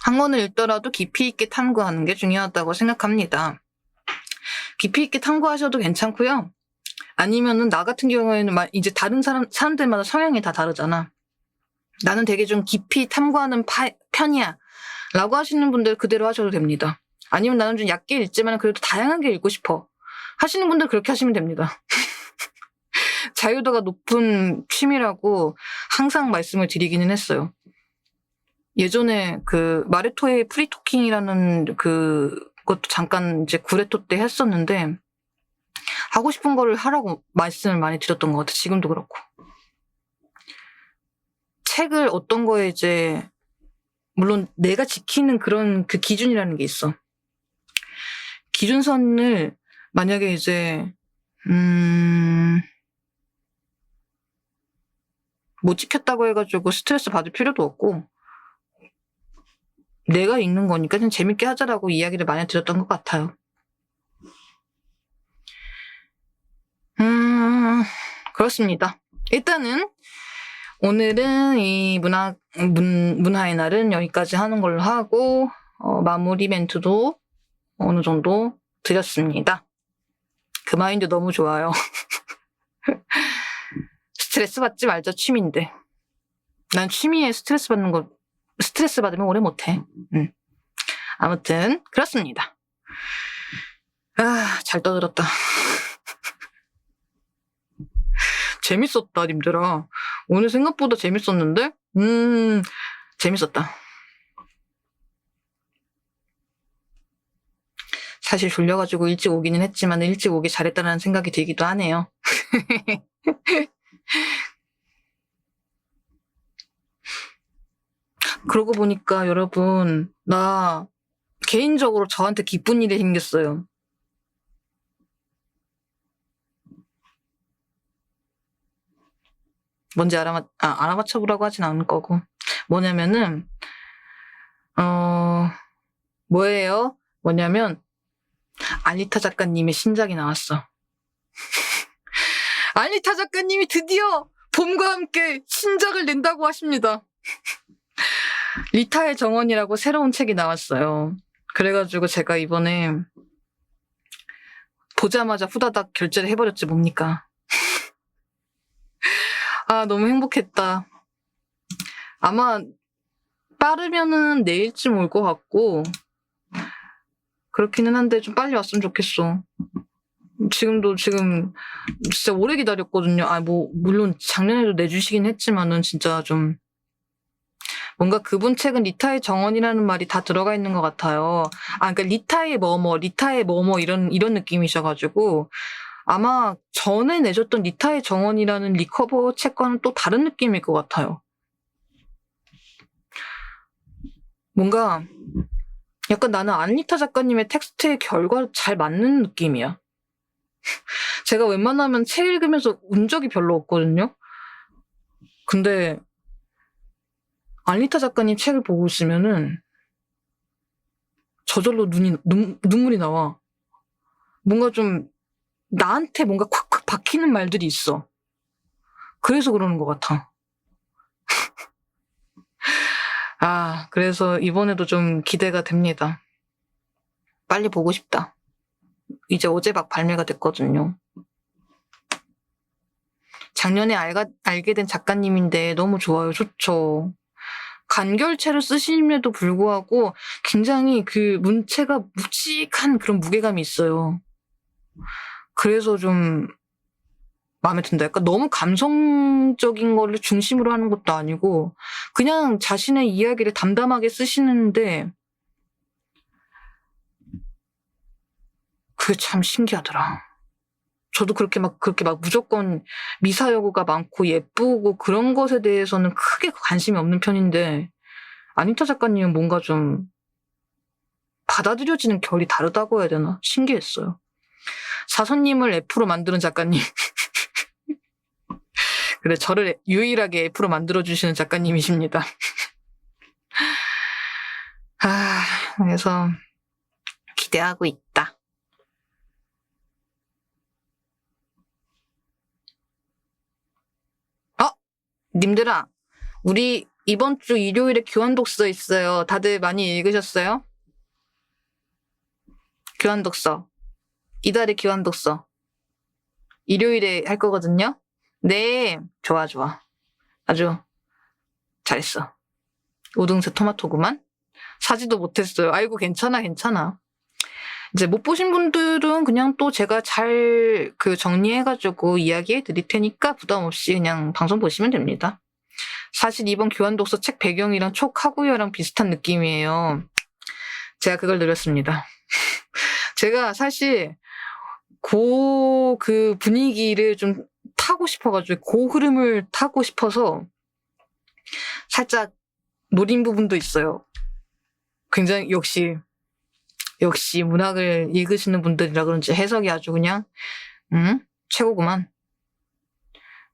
한 권을 읽더라도 깊이 있게 탐구하는 게 중요하다고 생각합니다. 깊이 있게 탐구하셔도 괜찮고요. 아니면은 나 같은 경우에는 이제 다른 사람들마다 성향이 다 다르잖아. 나는 되게 좀 깊이 탐구하는 편이야. 라고 하시는 분들 그대로 하셔도 됩니다. 아니면 나는 좀 얕게 읽지만 그래도 다양하게 읽고 싶어. 하시는 분들 그렇게 하시면 됩니다. 자유도가 높은 취미라고 항상 말씀을 드리기는 했어요. 예전에 그 마레토의 프리토킹이라는 그것도 잠깐 이제 구레토 때 했었는데 하고 싶은 거를 하라고 말씀을 많이 드렸던 것 같아. 지금도 그렇고. 책을 어떤 거에 이제 물론 내가 지키는 그런 그 기준이라는 게 있어. 기준선을 만약에 이제 못 지켰다고 해가지고 스트레스 받을 필요도 없고 내가 읽는 거니까 그냥 재밌게 하자라고 이야기를 많이 드렸던 것 같아요. 그렇습니다. 일단은 오늘은 이 문화의 날은 여기까지 하는 걸로 하고 마무리 멘트도 어느 정도 드렸습니다. 그 마인드 너무 좋아요. 스트레스 받지 말자 취미인데. 난 취미에 스트레스 받으면 오래 못해. 아무튼 그렇습니다. 잘 떠들었다. 재밌었다 님들아. 오늘 생각보다 재밌었는데? 재밌었다. 사실 졸려가지고 일찍 오기는 했지만 일찍 오기 잘했다는 생각이 들기도 하네요. 그러고 보니까 여러분 나 개인적으로 저한테 기쁜 일이 생겼어요. 뭔지 알아맞혀보라고 하진 않을 거고. 뭐냐면은 뭐예요? 뭐냐면 알리타 작가님의 신작이 나왔어. 알리타 작가님이 드디어 봄과 함께 신작을 낸다고 하십니다. 리타의 정원이라고 새로운 책이 나왔어요. 그래가지고 제가 이번에 보자마자 후다닥 결제를 해버렸지 뭡니까. 너무 행복했다. 아마 빠르면은 내일쯤 올 것 같고 그렇기는 한데 좀 빨리 왔으면 좋겠어. 지금 진짜 오래 기다렸거든요. 물론 작년에도 내주시긴 했지만은 진짜 좀 뭔가 그분 책은 리타의 정원이라는 말이 다 들어가 있는 것 같아요. 그러니까 리타의 뭐뭐 이런 느낌이셔가지고 아마 전에 내셨던 리타의 정원이라는 리커버 책과는 또 다른 느낌일 것 같아요. 뭔가 약간 나는 안리타 작가님의 텍스트의 결과 잘 맞는 느낌이야. 제가 웬만하면 책 읽으면서 운 적이 별로 없거든요. 근데 안리타 작가님 책을 보고 있으면은 저절로 눈물이 나와. 뭔가 좀 나한테 뭔가 콱콱 박히는 말들이 있어. 그래서 그러는 것 같아. 그래서 이번에도 좀 기대가 됩니다. 빨리 보고 싶다. 이제 어제 막 발매가 됐거든요. 작년에 알게 된 작가님인데 너무 좋아요. 좋죠. 간결체로 쓰심에도 불구하고 굉장히 그 문체가 묵직한 그런 무게감이 있어요. 그래서 좀 마음에 든다. 약간 너무 감성적인 거를 중심으로 하는 것도 아니고 그냥 자신의 이야기를 담담하게 쓰시는데 그게 참 신기하더라. 저도 그렇게 막 무조건 미사여구가 많고 예쁘고 그런 것에 대해서는 크게 관심이 없는 편인데 아니타 작가님은 뭔가 좀 받아들여지는 결이 다르다고 해야 되나? 신기했어요. 사선님을 F로 만드는 작가님. 그래, 저를 유일하게 F로 만들어주시는 작가님이십니다. 그래서 기대하고 있다. 님들아, 우리 이번 주 일요일에 교환 독서 있어요. 다들 많이 읽으셨어요? 교환 독서. 이달의 교환 독서. 일요일에 할 거거든요? 네, 좋아. 아주 잘했어. 우등새 토마토구만. 사지도 못했어요. 아이고, 괜찮아. 이제 못 보신 분들은 그냥 또 제가 잘 정리해가지고 이야기해 드릴 테니까 부담 없이 그냥 방송 보시면 됩니다. 사실 이번 교환 독서 책 배경이랑 촉하구여랑 비슷한 느낌이에요. 제가 그걸 늘렸습니다. 제가 사실 그 분위기를 좀 타고 싶어가지고 그 흐름을 타고 싶어서 살짝 노린 부분도 있어요. 굉장히 역시 문학을 읽으시는 분들이라 그런지 해석이 아주 그냥 최고구만.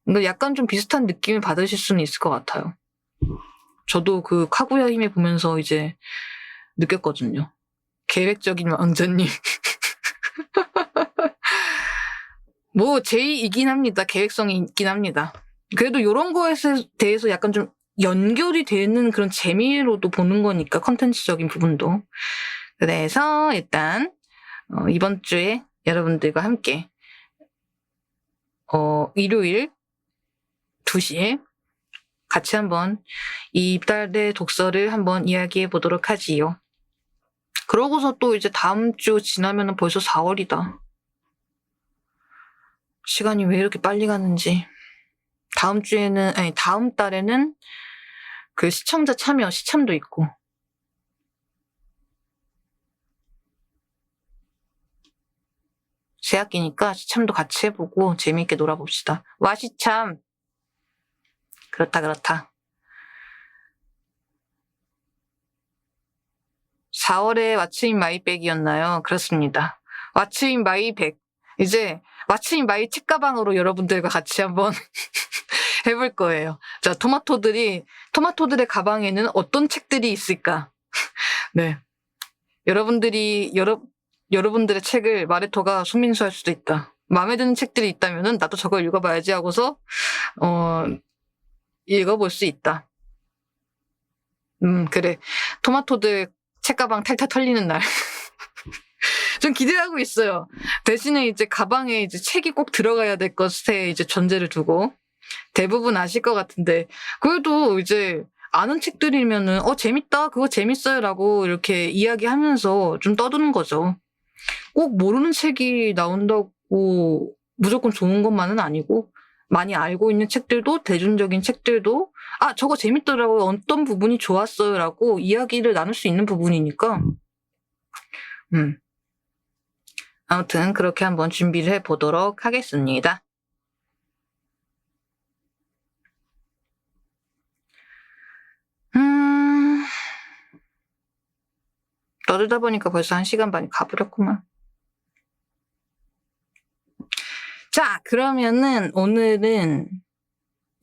근데 약간 좀 비슷한 느낌을 받으실 수는 있을 것 같아요. 저도 그 카구야 힘에 보면서 이제 느꼈거든요. 계획적인 왕자님. 뭐 제의이긴 합니다. 계획성이 있긴 합니다. 그래도 이런 거에 대해서 약간 좀 연결이 되는 그런 재미로도 보는 거니까 컨텐츠적인 부분도. 그래서 일단 이번 주에 여러분들과 함께 일요일 2시에 같이 한번 이달의 독서를 한번 이야기해 보도록 하지요. 그러고서 또 이제 다음 주 지나면 벌써 4월이다. 시간이 왜 이렇게 빨리 가는지. 다음 달에는 그 시청자 참여 시참도 있고. 새 학기니까 시참도 같이 해보고 재미있게 놀아봅시다. 와, 시참. 그렇다. 4월에 왓츠인 마이백이었나요? 그렇습니다. 왓츠인 마이백. 이제 왓츠인 마이 책가방으로 여러분들과 같이 한번 해볼 거예요. 자, 토마토들의 가방에는 어떤 책들이 있을까? 네. 여러분들의 책을 마레토가 손민수할 수도 있다. 마음에 드는 책들이 있다면은 나도 저걸 읽어봐야지 하고서 읽어볼 수 있다. 그래. 토마토들 책가방 탈탈 털리는 날. 좀 기대하고 있어요. 대신에 이제 가방에 이제 책이 꼭 들어가야 될 것에 이제 전제를 두고 대부분 아실 것 같은데 그래도 이제 아는 책들이면은 재밌다, 그거 재밌어요라고 이렇게 이야기하면서 좀 떠드는 거죠. 꼭 모르는 책이 나온다고 무조건 좋은 것만은 아니고 많이 알고 있는 책들도 대중적인 책들도 저거 재밌더라고요. 어떤 부분이 좋았어요라고 이야기를 나눌 수 있는 부분이니까 아무튼 그렇게 한번 준비를 해보도록 하겠습니다. 떠들다 보니까 벌써 1시간 반이 가버렸구만. 자, 그러면은 오늘은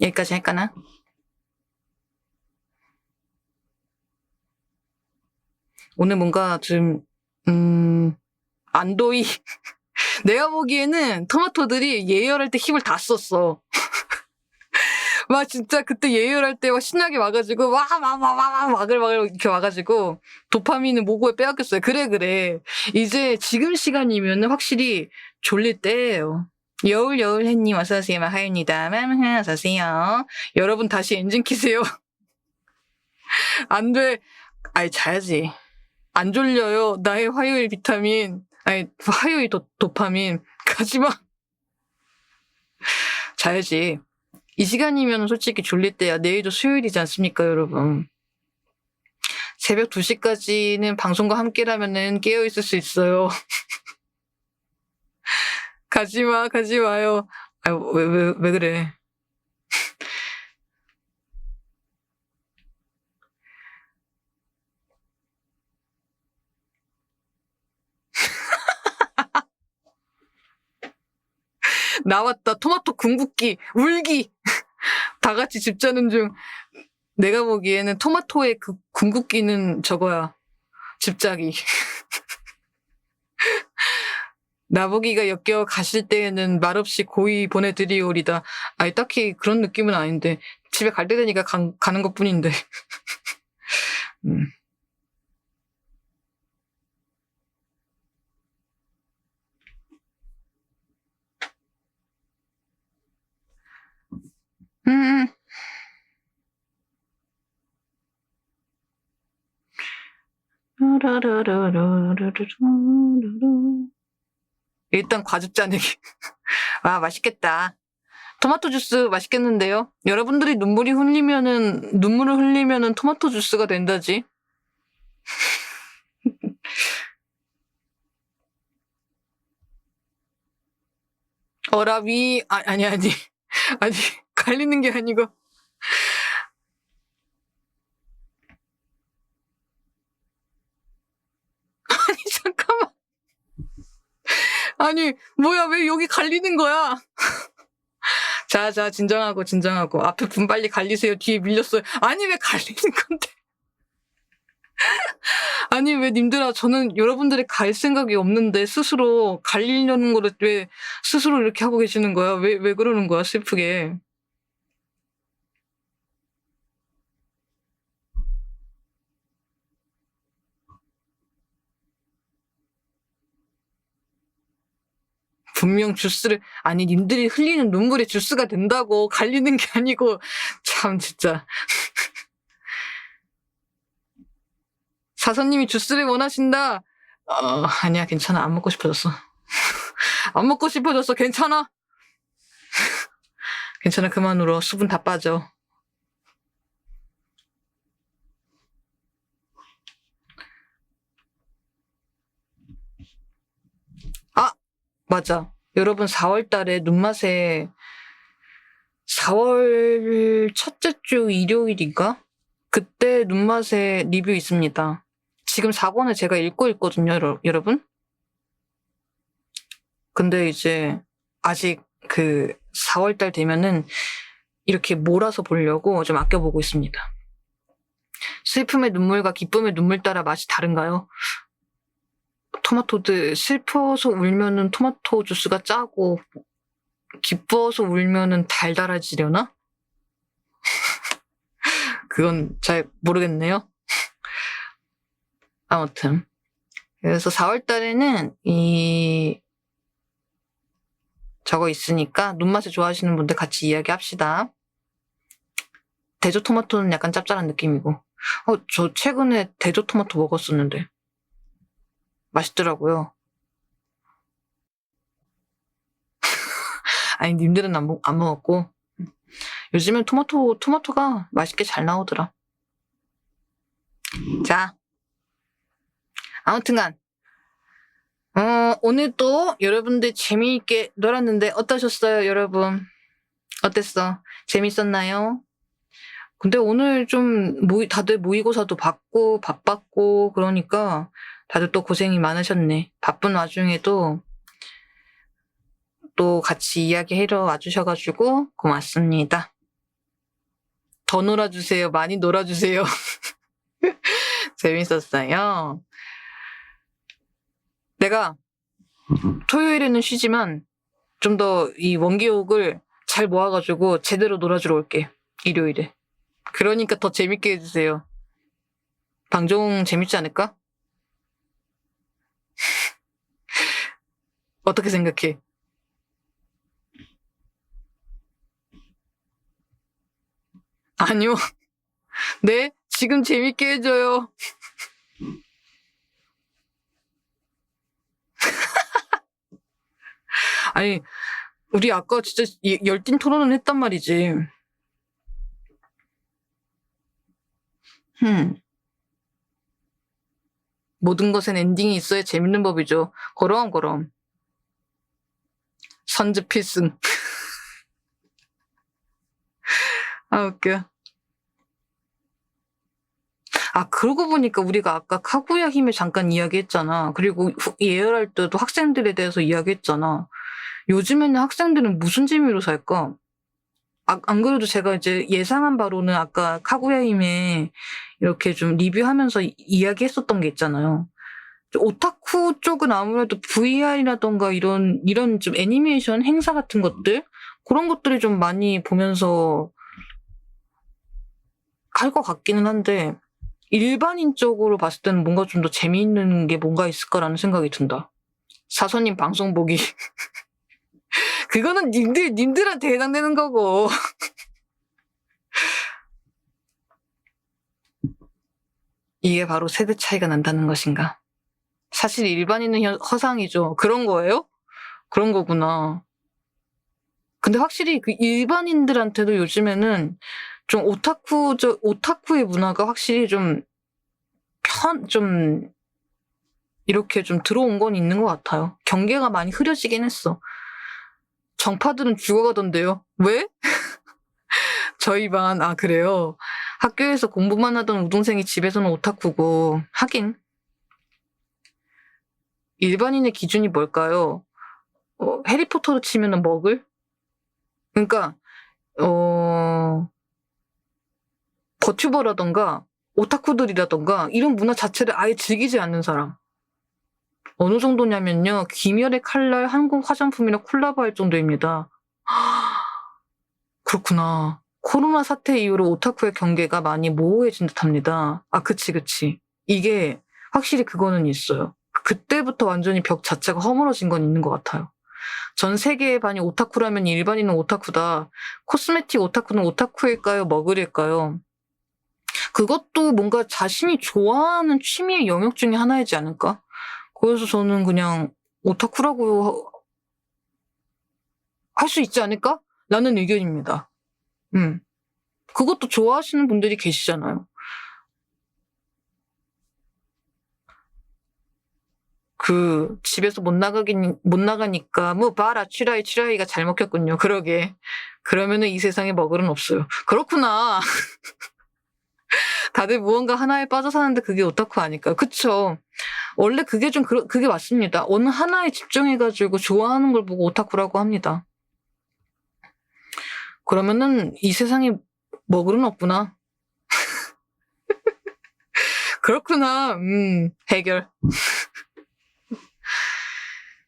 여기까지 할까나? 오늘 뭔가 좀 안도희 내가 보기에는 토마토들이 예열할 때 힘을 다 썼어. 막 진짜 그때 예열할 때 막 신나게 와가지고 와글와글 이렇게 와가지고 도파민을 목구에 빼앗겼어요. 그래. 이제 지금 시간이면 확실히 졸릴 때예요. 여울 햇님 어서오세요. 하입니다. 어서오세요. 여러분 다시 엔진 키세요. 안 돼. 아이 자야지. 안 졸려요. 나의 화요일 비타민. 아니 화요일 도파민. 가지마. 자야지. 이 시간이면 솔직히 졸릴 때야. 내일도 수요일이지 않습니까, 여러분? 새벽 2시까지는 방송과 함께라면은 깨어있을 수 있어요. 가지 마요. 아유, 왜 그래. 나왔다. 토마토 궁극기, 울기. 다 같이 집 자는 중. 내가 보기에는 토마토의 그 궁극기는 저거야. 집자기. 나보기가 역겨워 가실 때에는 말없이 고이 보내드리오리다. 아니 딱히 그런 느낌은 아닌데 집에 갈 때 되니까 가는 것뿐인데. 일단 과즙 짜내기. 와 맛있겠다. 토마토 주스 맛있겠는데요? 여러분들이 눈물을 흘리면은 토마토 주스가 된다지. 어라비 아니 갈리는 게 아니고. 아니 잠깐만. 아니 뭐야 왜 여기 갈리는 거야? 자 진정하고 앞에 분 빨리 갈리세요. 뒤에 밀렸어요. 아니 왜 갈리는 건데? 아니 왜 님들아 저는 여러분들이 갈 생각이 없는데 스스로 갈리려는 거를 왜 스스로 이렇게 하고 계시는 거야? 왜 그러는 거야 슬프게? 분명 주스를 아니 님들이 흘리는 눈물이 주스가 된다고 갈리는 게 아니고 참 진짜. 사사님이 주스를 원하신다. 아니야 괜찮아 안 먹고 싶어졌어. 안 먹고 싶어졌어. 괜찮아. 괜찮아 그만 울어. 수분 다 빠져. 맞아. 여러분 4월 달에 눈맛에 4월 첫째 주 일요일인가? 그때 눈맛에 리뷰 있습니다. 지금 4권을 제가 읽고 있거든요, 여러분. 근데 이제 아직 그 4월 달 되면은 이렇게 몰아서 보려고 좀 아껴보고 있습니다. 슬픔의 눈물과 기쁨의 눈물 따라 맛이 다른가요? 토마토들 슬퍼서 울면은 토마토 주스가 짜고 기뻐서 울면은 달달해지려나? 그건 잘 모르겠네요. 아무튼 그래서 4월 달에는 저거 있으니까 눈맛을 좋아하시는 분들 같이 이야기합시다. 대조 토마토는 약간 짭짤한 느낌이고 저 최근에 대조 토마토 먹었었는데 맛있더라고요. 아니 님들은 안 먹었고 요즘엔 토마토가 맛있게 잘 나오더라. 자 아무튼간 오늘도 여러분들 재미있게 놀았는데 어떠셨어요 여러분? 어땠어? 재밌었나요? 근데 오늘 좀 다들 모의고사도 받고 바빴고 그러니까 다들 또 고생이 많으셨네. 바쁜 와중에도 또 같이 이야기하러 와주셔가지고 고맙습니다. 더 놀아주세요. 많이 놀아주세요. 재밌었어요. 내가 토요일에는 쉬지만 좀 더 이 원기옥을 잘 모아가지고 제대로 놀아주러 올게. 일요일에. 그러니까 더 재밌게 해주세요. 방종 재밌지 않을까? 어떻게 생각해? 아니요. 네? 지금 재밌게 해줘요. 아니, 우리 아까 진짜 열띤 토론을 했단 말이지. 모든 것엔 엔딩이 있어야 재밌는 법이죠. 그럼. 선즈 필승. 아, 웃겨. 아, 그러고 보니까 우리가 아까 카구야 힘을 잠깐 이야기했잖아. 그리고 예열할 때도 학생들에 대해서 이야기했잖아. 요즘에는 학생들은 무슨 재미로 살까? 안 그래도 제가 이제 예상한 바로는 아까 카구야 힘에 이렇게 좀 리뷰하면서 이야기했었던 게 있잖아요. 오타쿠 쪽은 아무래도 VR이라던가 이런 좀 애니메이션 행사 같은 것들? 그런 것들이 좀 많이 보면서 할 것 같기는 한데, 일반인적으로 봤을 때는 뭔가 좀 더 재미있는 게 뭔가 있을까라는 생각이 든다. 사선님 방송 보기. 그거는 님들한테 해당되는 거고. 이게 바로 세대 차이가 난다는 것인가. 사실 일반인은 허상이죠. 그런 거예요? 그런 거구나. 근데 확실히 그 일반인들한테도 요즘에는 좀 오타쿠의 문화가 확실히 좀 이렇게 좀 들어온 건 있는 것 같아요. 경계가 많이 흐려지긴 했어. 정파들은 죽어가던데요. 왜? 저희 반, 그래요? 학교에서 공부만 하던 우동생이 집에서는 오타쿠고, 하긴. 일반인의 기준이 뭘까요? 해리포터로 치면은 먹을? 그러니까, 버튜버라던가, 오타쿠들이라던가, 이런 문화 자체를 아예 즐기지 않는 사람. 어느 정도냐면요, 김열의 칼날 한국 화장품이랑 콜라보할 정도입니다. 그렇구나. 코로나 사태 이후로 오타쿠의 경계가 많이 모호해진 듯합니다. 그치. 이게 확실히 그거는 있어요. 그때부터 완전히 벽 자체가 허물어진 건 있는 것 같아요. 전 세계의 반이 오타쿠라면 일반인은 오타쿠다. 코스메틱 오타쿠는 오타쿠일까요? 머글일까요? 그것도 뭔가 자신이 좋아하는 취미의 영역 중에 하나이지 않을까? 그래서 저는 그냥 오타쿠라고 할 수 있지 않을까? 라는 의견입니다. 그것도 좋아하시는 분들이 계시잖아요. 집에서 못 나가니까, 봐라, 취라이가 잘 먹혔군요. 그러게. 그러면은 이 세상에 먹을은 없어요. 그렇구나. 다들 무언가 하나에 빠져 사는데 그게 오타쿠 아닐까요? 그쵸. 원래 그게 그게 맞습니다. 어느 하나에 집중해가지고 좋아하는 걸 보고 오타쿠라고 합니다. 그러면은 이 세상에 먹을은 없구나. 그렇구나. 해결.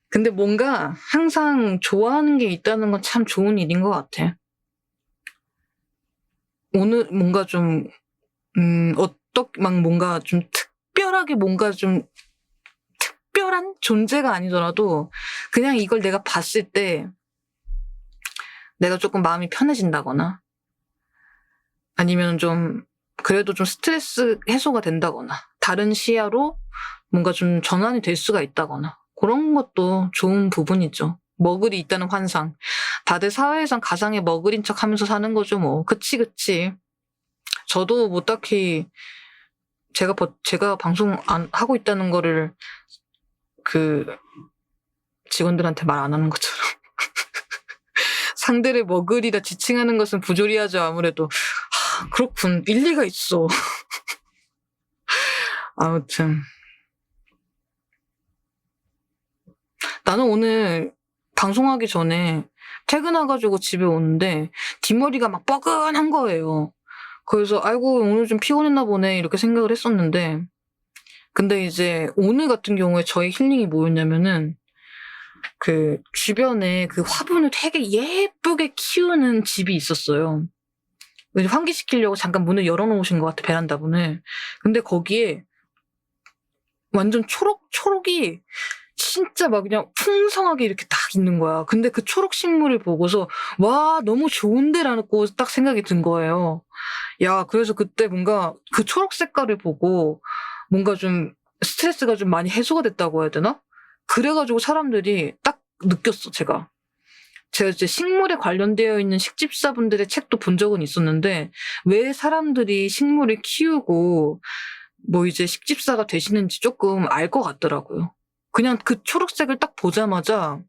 근데 뭔가 항상 좋아하는 게 있다는 건 참 좋은 일인 것 같아. 오늘 뭔가 좀, 뭔가 좀 특별하게 뭔가 좀 특별한 존재가 아니더라도 그냥 이걸 내가 봤을 때 내가 조금 마음이 편해진다거나 아니면 그래도 좀 스트레스 해소가 된다거나 다른 시야로 뭔가 좀 전환이 될 수가 있다거나 그런 것도 좋은 부분이죠. 머글이 있다는 환상. 다들 사회에선 가상의 머글인 척 하면서 사는 거죠, 뭐. 그치. 저도 뭐 딱히 제가 방송 안 하고 있다는 거를 직원들한테 말 안 하는 것처럼. 상대를 머글이라 지칭하는 것은 부조리하죠, 아무래도. 그렇군. 일리가 있어. 아무튼. 나는 오늘 방송하기 전에 퇴근해가지고 집에 오는데 뒷머리가 막 뻐근한 거예요. 그래서 아이고 오늘 좀 피곤했나 보네 이렇게 생각을 했었는데 근데 이제 오늘 같은 경우에 저의 힐링이 뭐였냐면은 그 주변에 그 화분을 되게 예쁘게 키우는 집이 있었어요. 환기시키려고 잠깐 문을 열어놓으신 것 같아, 베란다 문을. 근데 거기에 완전 초록이 진짜 막 그냥 풍성하게 이렇게 딱 있는 거야. 근데 그 초록 식물을 보고서 와, 너무 좋은데라고 딱 생각이 든 거예요. 야, 그래서 그때 뭔가 그 초록 색깔을 보고 뭔가 좀 스트레스가 좀 많이 해소가 됐다고 해야 되나? 그래가지고 사람들이 딱 느꼈어, 제가. 제가 이제 식물에 관련되어 있는 식집사분들의 책도 본 적은 있었는데 왜 사람들이 식물을 키우고 뭐 이제 식집사가 되시는지 조금 알 것 같더라고요. 그냥 그 초록색을 딱 보자마자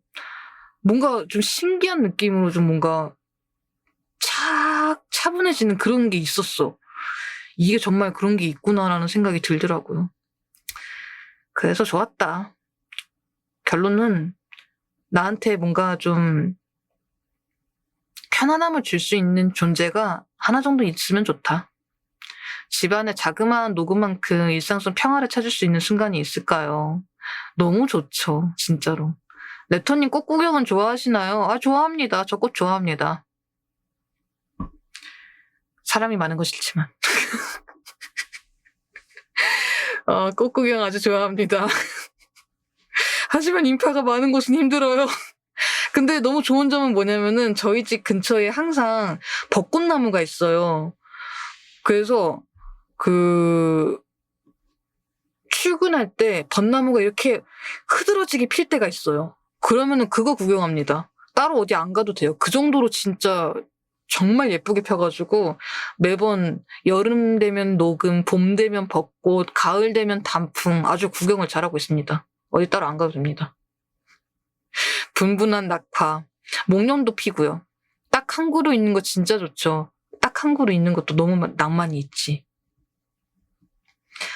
뭔가 좀 신기한 느낌으로 좀 뭔가 차분해지는 그런 게 있었어. 이게 정말 그런 게 있구나라는 생각이 들더라고요. 그래서 좋았다. 결론은 나한테 뭔가 좀 편안함을 줄 수 있는 존재가 하나 정도 있으면 좋다. 집안에 자그마한 녹음만큼 일상 속 평화를 찾을 수 있는 순간이 있을까요? 너무 좋죠, 진짜로. 레토님 꽃 구경은 좋아하시나요? 아, 좋아합니다. 저 꽃 좋아합니다. 사람이 많은 거 싫지만. 꽃 구경 아주 좋아합니다. 하지만 인파가 많은 곳은 힘들어요. 근데 너무 좋은 점은 뭐냐면은 저희 집 근처에 항상 벚꽃나무가 있어요. 그래서 출근할 때 벚나무가 이렇게 흐드러지게 필 때가 있어요. 그러면은 그거 구경합니다. 따로 어디 안 가도 돼요. 그 정도로 진짜 정말 예쁘게 펴가지고 매번 여름 되면 녹음, 봄 되면 벚꽃, 가을 되면 단풍 아주 구경을 잘하고 있습니다. 어디 따로 안 가도 됩니다. 분분한 낙화, 목련도 피고요. 딱 한 그루 있는 거 진짜 좋죠. 딱 한 그루 있는 것도 너무 낭만이 있지.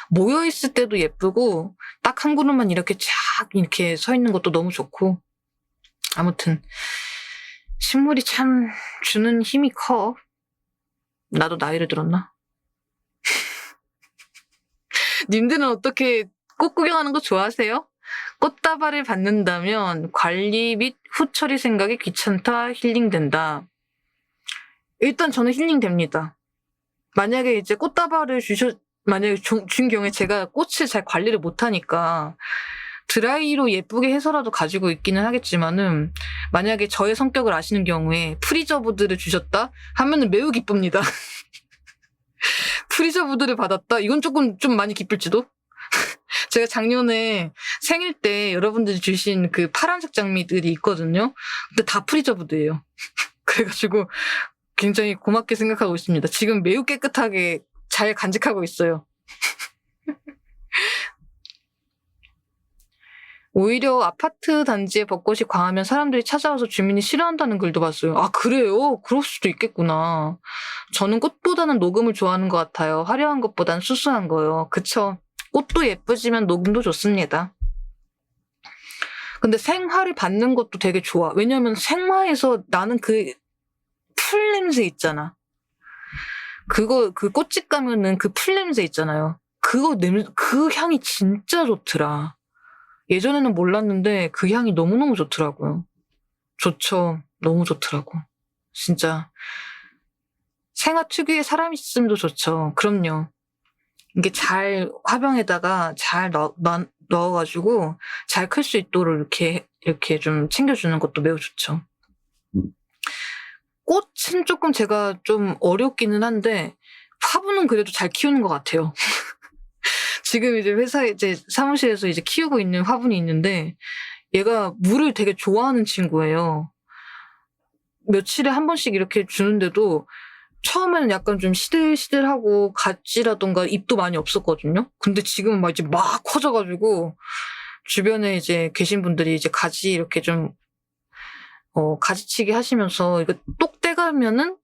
모여있을 때도 예쁘고 딱 한 그루만 이렇게 쫙 이렇게 서 있는 것도 너무 좋고. 아무튼 식물이 참 주는 힘이 커. 나도 나이를 들었나? 님들은 어떻게 꽃 구경하는 거 좋아하세요? 꽃다발을 받는다면 관리 및 후처리 생각이 귀찮다, 힐링된다. 일단 저는 힐링됩니다. 만약에 이제 꽃다발을 만약에 준 경우에 제가 꽃을 잘 관리를 못하니까 드라이로 예쁘게 해서라도 가지고 있기는 하겠지만은 만약에 저의 성격을 아시는 경우에 프리저브드를 주셨다 하면은 매우 기쁩니다. 프리저브드를 받았다? 이건 좀 많이 기쁠지도? 제가 작년에 생일 때 여러분들이 주신 그 파란색 장미들이 있거든요. 근데 다 프리저브드예요. 그래가지고 굉장히 고맙게 생각하고 있습니다. 지금 매우 깨끗하게 잘 간직하고 있어요. 오히려 아파트 단지에 벚꽃이 광하면 사람들이 찾아와서 주민이 싫어한다는 글도 봤어요. 아, 그래요? 그럴 수도 있겠구나. 저는 꽃보다는 녹음을 좋아하는 것 같아요. 화려한 것보단 수수한 거요. 그쵸. 꽃도 예쁘지만 녹음도 좋습니다. 근데 생화를 받는 것도 되게 좋아. 왜냐면 생화에서 나는 그 풀 냄새 있잖아. 그 꽃집 가면은 그 풀 냄새 있잖아요. 그 향이 진짜 좋더라. 예전에는 몰랐는데 그 향이 너무너무 좋더라고요. 좋죠. 너무 좋더라고. 진짜. 생화 특유의 사람 있음도 좋죠. 그럼요. 이게 잘 화병에다가 잘 넣어가지고 잘 클 수 있도록 이렇게 좀 챙겨주는 것도 매우 좋죠. 꽃은 조금 제가 좀 어렵기는 한데 화분은 그래도 잘 키우는 것 같아요. 지금 이제 이제 사무실에서 이제 키우고 있는 화분이 있는데 얘가 물을 되게 좋아하는 친구예요. 며칠에 한 번씩 이렇게 주는데도 처음에는 약간 좀 시들시들하고 가지라던가 잎도 많이 없었거든요. 근데 지금은 막 이제 막 커져가지고 주변에 이제 계신 분들이 이제 가지 이렇게 좀 가지치기 하시면서 이거 똑 떼가면은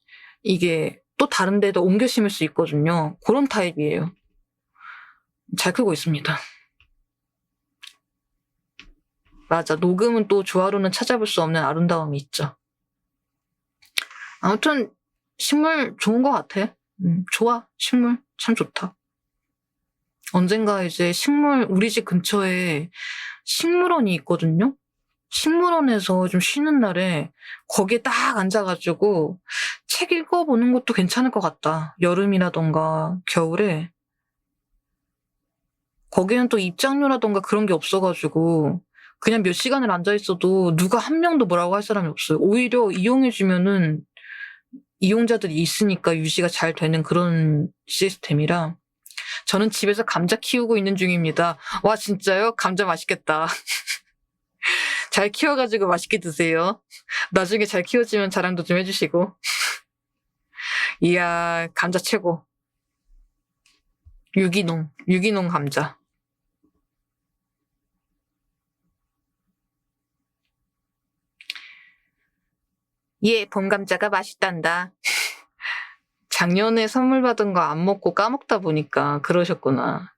이게 또 다른 데도 옮겨 심을 수 있거든요. 그런 타입이에요. 잘 크고 있습니다. 맞아. 녹음은 또 조화로는 찾아볼 수 없는 아름다움이 있죠. 아무튼 식물 좋은 것 같아. 좋아. 식물 참 좋다. 언젠가 이제 우리 집 근처에 식물원이 있거든요. 식물원에서 좀 쉬는 날에 거기에 딱 앉아가지고 책 읽어보는 것도 괜찮을 것 같다. 여름이라던가 겨울에. 거기는 또 입장료라던가 그런 게 없어가지고 그냥 몇 시간을 앉아있어도 누가 한 명도 뭐라고 할 사람이 없어요. 오히려 이용해주면은 이용자들이 있으니까 유지가 잘 되는 그런 시스템이라. 저는 집에서 감자 키우고 있는 중입니다. 와, 진짜요? 감자 맛있겠다. 잘 키워가지고 맛있게 드세요. 나중에 잘 키워지면 자랑도 좀 해주시고. 이야, 감자 최고. 유기농 감자. 예, 봄 감자가 맛있단다. 작년에 선물 받은 거 안 먹고 까먹다 보니까 그러셨구나.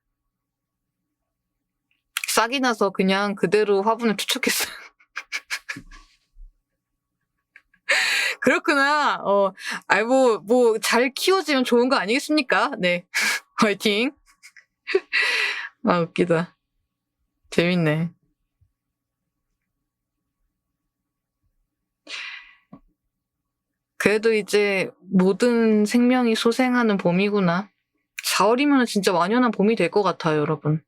싹이 나서 그냥 그대로 화분을 투척했어요. 그렇구나. 잘 키워지면 좋은 거 아니겠습니까? 네. 화이팅. 아, 웃기다. 재밌네. 그래도 이제 모든 생명이 소생하는 봄이구나. 4월이면 진짜 완연한 봄이 될 것 같아요, 여러분.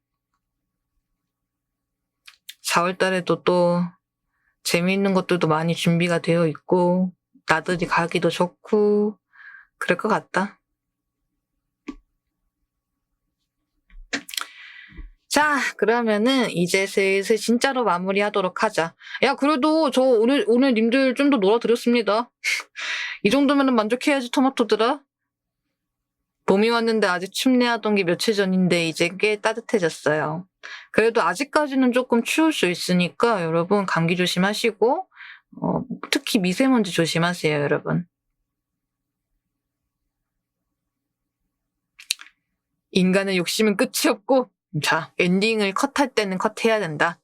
4월 달에도 또 재미있는 것들도 많이 준비가 되어 있고, 나들이 가기도 좋고, 그럴 것 같다. 자, 그러면은 이제 슬슬 진짜로 마무리하도록 하자. 야, 그래도 저 오늘 님들 좀 더 놀아드렸습니다. 이 정도면은 만족해야지, 토마토들아. 봄이 왔는데 아직 춥네 하던 게 며칠 전인데 이제 꽤 따뜻해졌어요. 그래도 아직까지는 조금 추울 수 있으니까 여러분 감기 조심하시고, 특히 미세먼지 조심하세요, 여러분. 인간의 욕심은 끝이 없고, 자, 엔딩을 컷할 때는 컷해야 된다.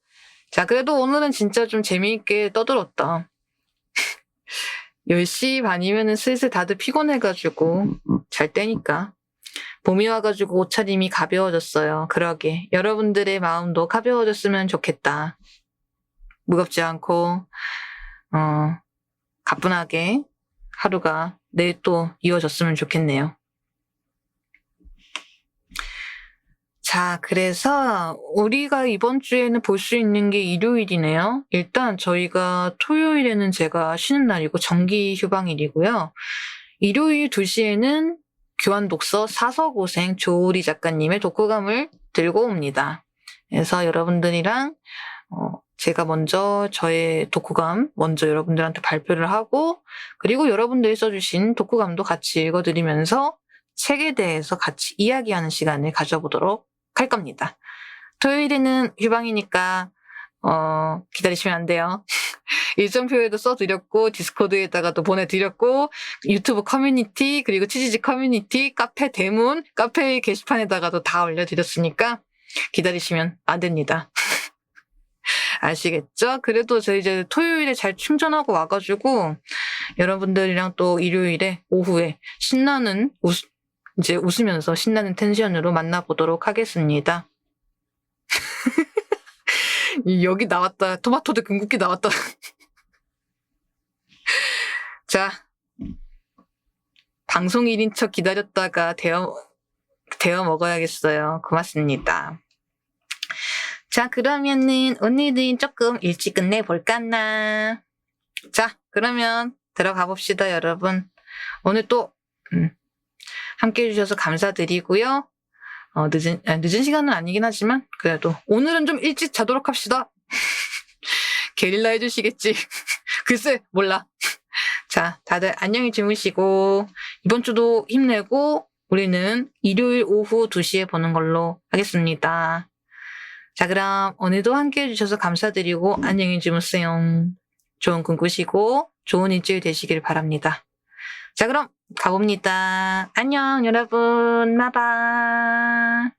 자, 그래도 오늘은 진짜 좀 재미있게 떠들었다. 10시 반이면은 슬슬 다들 피곤해가지고 잘 때니까. 봄이 와가지고 옷차림이 가벼워졌어요. 그러게. 여러분들의 마음도 가벼워졌으면 좋겠다. 무겁지 않고, 가뿐하게 하루가 내일 또 이어졌으면 좋겠네요. 자, 그래서 우리가 이번 주에는 볼 수 있는 게 일요일이네요. 일단 저희가 토요일에는 제가 쉬는 날이고 정기 휴방일이고요. 일요일 2시에는 교환 독서 사서고생 조우리 작가님의 독후감을 들고 옵니다. 그래서 여러분들이랑 제가 먼저 저의 독후감 먼저 여러분들한테 발표를 하고, 그리고 여러분들이 써주신 독후감도 같이 읽어드리면서 책에 대해서 같이 이야기하는 시간을 가져보도록 할 겁니다. 토요일에는 휴방이니까 기다리시면 안 돼요. 일정표에도 써드렸고, 디스코드에다가도 보내드렸고, 유튜브 커뮤니티, 그리고 치지직 커뮤니티, 카페 대문, 카페 게시판에다가도 다 올려드렸으니까 기다리시면 안 됩니다. 아시겠죠? 그래도 저 이제 토요일에 잘 충전하고 와가지고 여러분들이랑 또 일요일에 오후에 신나는 이제 웃으면서 신나는 텐션으로 만나보도록 하겠습니다. 여기 나왔다. 토마토도 궁극기 나왔다. 자, 방송 1인 척 기다렸다가 데워 먹어야겠어요. 고맙습니다. 자, 그러면은 오늘은 조금 일찍 끝내볼까나. 자, 그러면 들어가 봅시다, 여러분. 오늘 또 함께 해주셔서 감사드리고요. 늦은 시간은 아니긴 하지만 그래도 오늘은 좀 일찍 자도록 합시다. 게릴라 해주시겠지. 글쎄, 몰라. 자, 다들 안녕히 주무시고 이번 주도 힘내고 우리는 일요일 오후 2시에 보는 걸로 하겠습니다. 자, 그럼 오늘도 함께 해주셔서 감사드리고 안녕히 주무세요. 좋은 꿈 꾸시고 좋은 일주일 되시길 바랍니다. 자, 그럼 가봅니다. 안녕, 여러분. 마바.